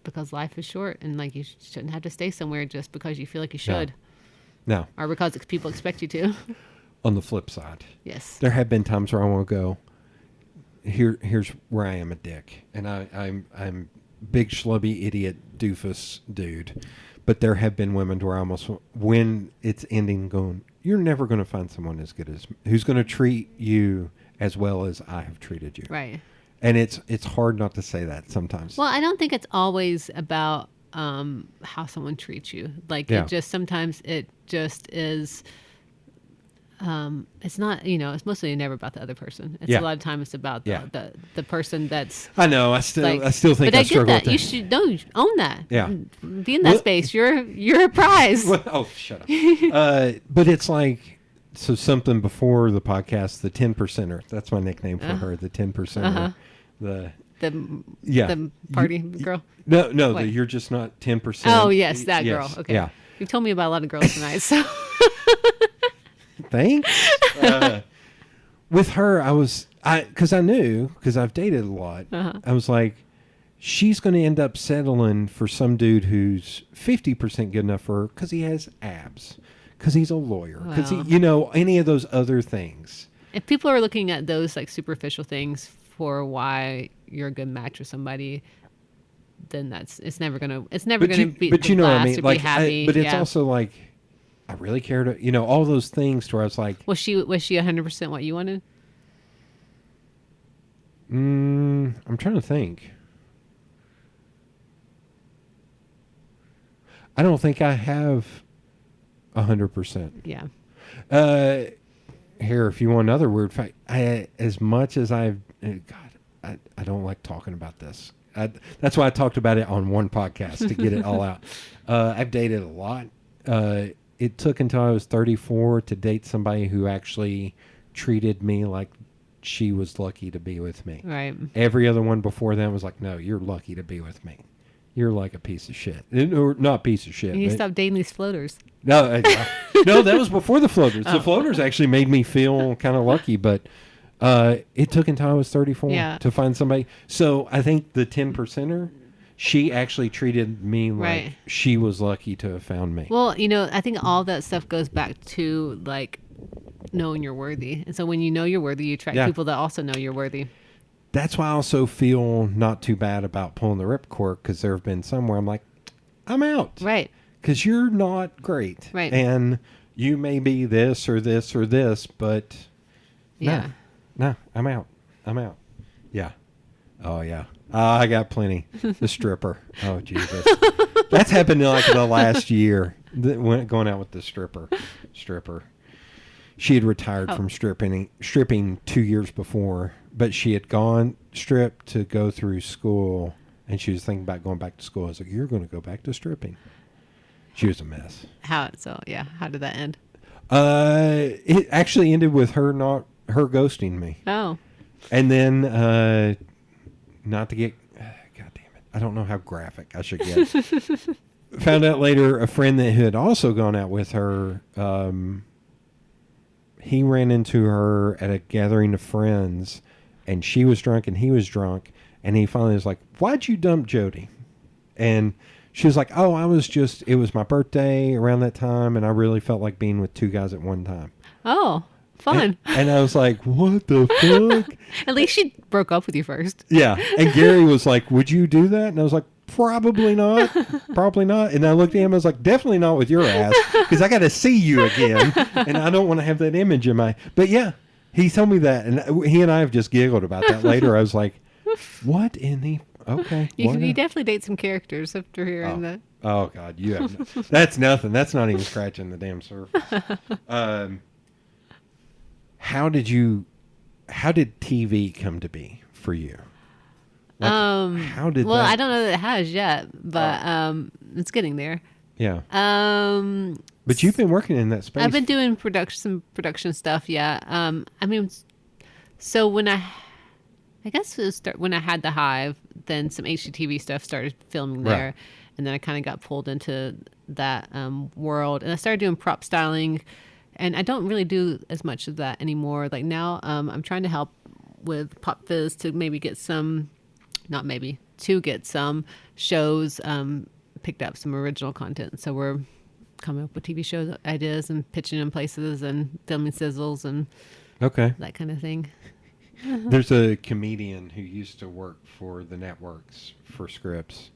Because life is short, and like you shouldn't have to stay somewhere just because you feel like you should. No. Or because people expect you to. On the flip side, yes, there have been times where I want to go, here's where I am a dick, and I'm big schlubby idiot doofus dude, but there have been women where I almost, when it's ending, going, you're never going to find someone as good as, who's going to treat you as well as I have treated you. right. And it's hard not to say that sometimes. Well, I don't think it's always about how someone treats you. Like it just, sometimes it just is. It's not, it's mostly never about the other person. It's a lot of time it's about the person that's. I know. I still think but I get struggle that. with that. You should own that. Yeah. Be in that space. You're a prize. Well, oh, shut up. But it's like, so something before the podcast, the 10%er. That's my nickname for her, the 10%er. The party girl. No, you're just not 10%. Oh yes, that girl. Yes, Okay. Yeah. You've told me about a lot of girls tonight. So thanks. With her, because I knew, because I've dated a lot, I was like, she's going to end up settling for some dude who's 50% good enough for her because he has abs, because he's a lawyer, because any of those other things. If people are looking at those like superficial things for why you're a good match with somebody, then it's never gonna be. But you know what I mean? Like, be happy. But it's also like, I really care to, all those things to where I was like, was she 100% what you wanted? I'm trying to think. I don't think I have 100%. Yeah. Here, if you want another weird fact, as much as I don't like talking about this. That's why I talked about it on one podcast to get it all out. I've dated a lot. It took until I was 34 to date somebody who actually treated me like she was lucky to be with me. Right. Every other one before that was like, no, you're lucky to be with me. You're like a piece of shit. Or not piece of shit. You need to stop dating these floaters. No, no, that was before the floaters. The floaters actually made me feel kind of lucky, but it took until I was 34 to find somebody. So I think the 10%er, she actually treated me like she was lucky to have found me. Well, I think all that stuff goes back to like knowing you're worthy. And so when you know you're worthy, you attract people that also know you're worthy. That's why I also feel not too bad about pulling the ripcord, because there have been some where I'm like, I'm out. Right. Because you're not great. Right. And you may be this or this or this, but no, I'm out. Yeah. Oh, yeah. I got plenty. The stripper. Oh, Jesus. That's happened in like the last year. Going out with the stripper. She had retired from stripping 2 years before, but she had gone stripped to go through school, and she was thinking about going back to school. I was like, "You're going to go back to stripping." She was a mess. How did that end? It actually ended with her ghosting me. Oh. And then, not to get, God damn it, I don't know how graphic I should get. Found out later, a friend that had also gone out with her, he ran into her at a gathering of friends, and she was drunk and he was drunk, and he finally was like, "Why'd you dump Jody?" And she was like, "Oh, it was my birthday around that time, and I really felt like being with two guys at one time." Oh, fun. And I was like, "What the fuck?" At least she broke up with you first. Yeah. And Gary was like, "Would you do that?" And I was like, "Probably not. Probably not." And I looked at him, I was like, "Definitely not with your ass, because I got to see you again, and I don't want to have that image in my..." But yeah, he told me that, and he and I have just giggled about that later. I was like, "What in the..." Okay. You definitely date some characters after hearing that. Oh, God. You have that's nothing. That's not even scratching the damn surface. How did TV come to be for you? Like, how did well, that... I don't know that it has yet, but it's getting there. Yeah. But you've been working in that space. I've been doing some production stuff, yeah. I mean, so when I guess it was when I had the Hive, then some HGTV stuff started filming there. Right. And then I kind of got pulled into that world. And I started doing prop styling. And I don't really do as much of that anymore. Like now I'm trying to help with Pop Fizz to maybe get some, to get some shows picked up, some original content. So we're coming up with TV show ideas and pitching them places and filming sizzles and that kind of thing. There's a comedian who used to work for the networks for scripts,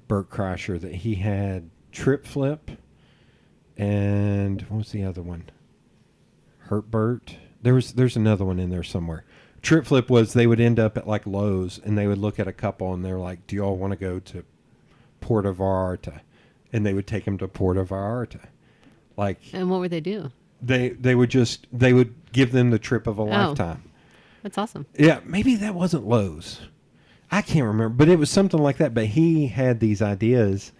Bert Kreischer, that he had Trip Flip and what was the other one? Hurt Bert. There's another one in there somewhere. Trip Flip was they would end up at like Lowe's and they would look at a couple and they're like, "Do you all want to go to Puerto Vallarta?" And they would take them to Puerto Vallarta. Like, and what would they do? They would give them the trip of a lifetime. That's awesome. Yeah, maybe that wasn't Lowe's. I can't remember, but it was something like that. But he had these ideas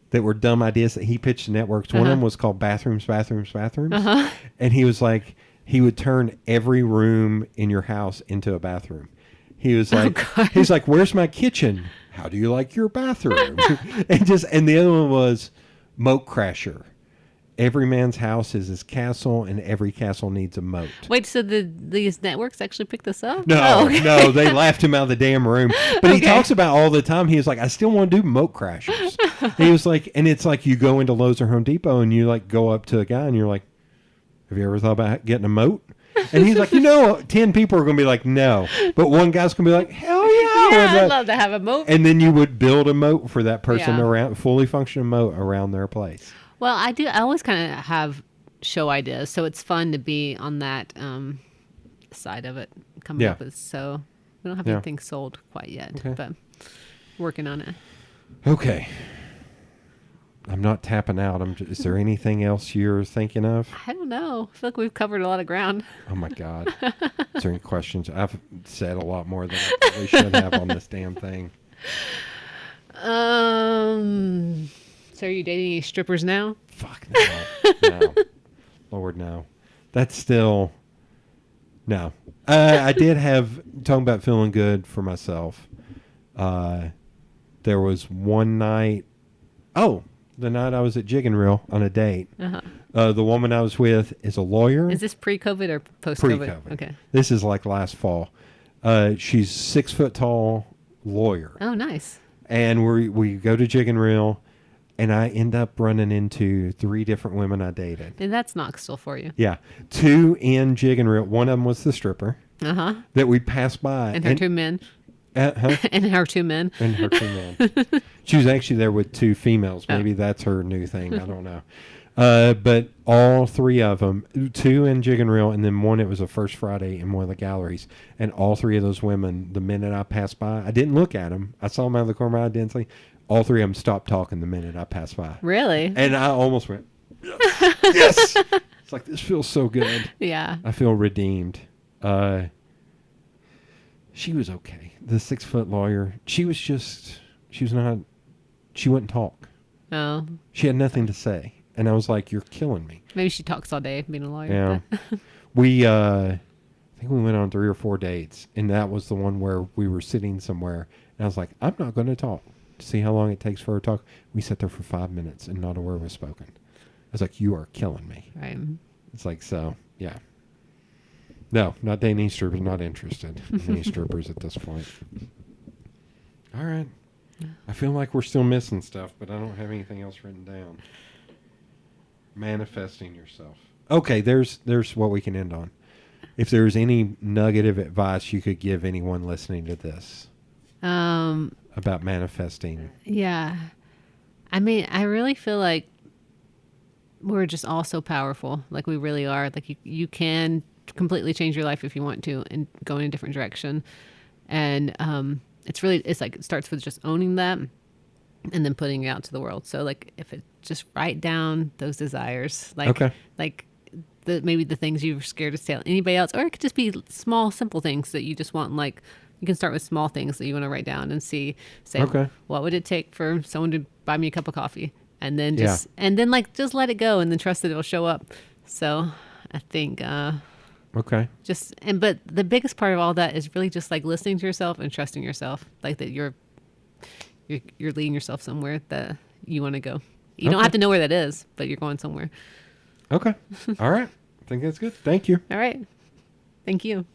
that were dumb ideas that he pitched to networks. One of them was called Bathrooms. And he was like, he would turn every room in your house into a bathroom. He was like, he's like, "Where's my kitchen? How do you like your bathroom?" and the other one was Moat Crasher. Every man's house is his castle, and every castle needs a moat. Wait, so these networks actually picked this up? No, no, they laughed him out of the damn room. But he talks about all the time. He was like, "I still want to do moat crashers." He was like, and it's like you go into Lowe's or Home Depot, and you like go up to a guy, and you're like, "Have you ever thought about getting a moat?" And he's like, 10 people are going to be like, "No," but one guy's going to be like, "Hell yeah!" Yeah, I'd love to have a moat. And then you would build a moat for that person around, fully functioning moat around their place. Well, I always kind of have show ideas, so it's fun to be on that side of it, coming up with. So we don't have anything sold quite yet, but working on it. Okay. I'm not tapping out. Is there anything else you're thinking of? I don't know. I feel like we've covered a lot of ground. Oh my God. Is there any questions? I've said a lot more than I probably should have on this damn thing. So are you dating any strippers now? Fuck no. Lord, no. That's still... No. I did have... Talking about feeling good for myself. There was one night... the night I was at Jig and Reel on a date. The woman I was with is a lawyer. Is this pre-COVID or post-COVID? Pre-COVID. Okay. This is like last fall. She's 6 foot tall lawyer. Oh, nice. And we go to Jig and Reel, and I end up running into 3 different women I dated. And that's Knoxville for you. Yeah. 2 in Jig and Reel. One of them was the stripper. That we passed by. And her 2 men. And her 2 men. And her 2 men. She was actually there with 2 females. Maybe that's her new thing. I don't know. But all three of them, two in Jig and Reel, and then one, it was a First Friday in one of the galleries. And all three of those women, the minute I passed by, I didn't look at them. I saw them out of the corner of my eye, didn't see. All three of them stopped talking the minute I passed by. Really? And I almost went, yes! It's like, this feels so good. Yeah. I feel redeemed. She was okay. The 6-foot lawyer, she wouldn't talk. Oh. She had nothing to say. And I was like, you're killing me. Maybe she talks all day being a lawyer. Yeah. I think we went on 3 or 4 dates. And that was the one where we were sitting somewhere. And I was like, I'm not going to talk. To see how long it takes for her to talk. We sat there for 5 minutes and not a word was spoken. I was like, you are killing me. Right. It's like, so, yeah. No, not dating strippers. Not interested in any strippers at this point. All right. I feel like we're still missing stuff, but I don't have anything else written down. Manifesting yourself. Okay, there's what we can end on. If there's any nugget of advice you could give anyone listening to this about manifesting. Yeah. I mean, I really feel like we're just all so powerful. Like we really are. Like you can completely change your life if you want to and go in a different direction. And it's like it starts with just owning that and then putting it out to the world. So like if it just write down those desires, like maybe the things you're scared to tell anybody else, or it could just be small, simple things that you just want. Like you can start with small things that you want to write down and say, what would it take for someone to buy me a cup of coffee? And then just let it go and then trust that it'll show up. So I think, but the biggest part of all that is really just like listening to yourself and trusting yourself, like that you're leading yourself somewhere that you want to go. You don't have to know where that is, but you're going somewhere. Okay. All right. I think that's good. Thank you. All right. Thank you.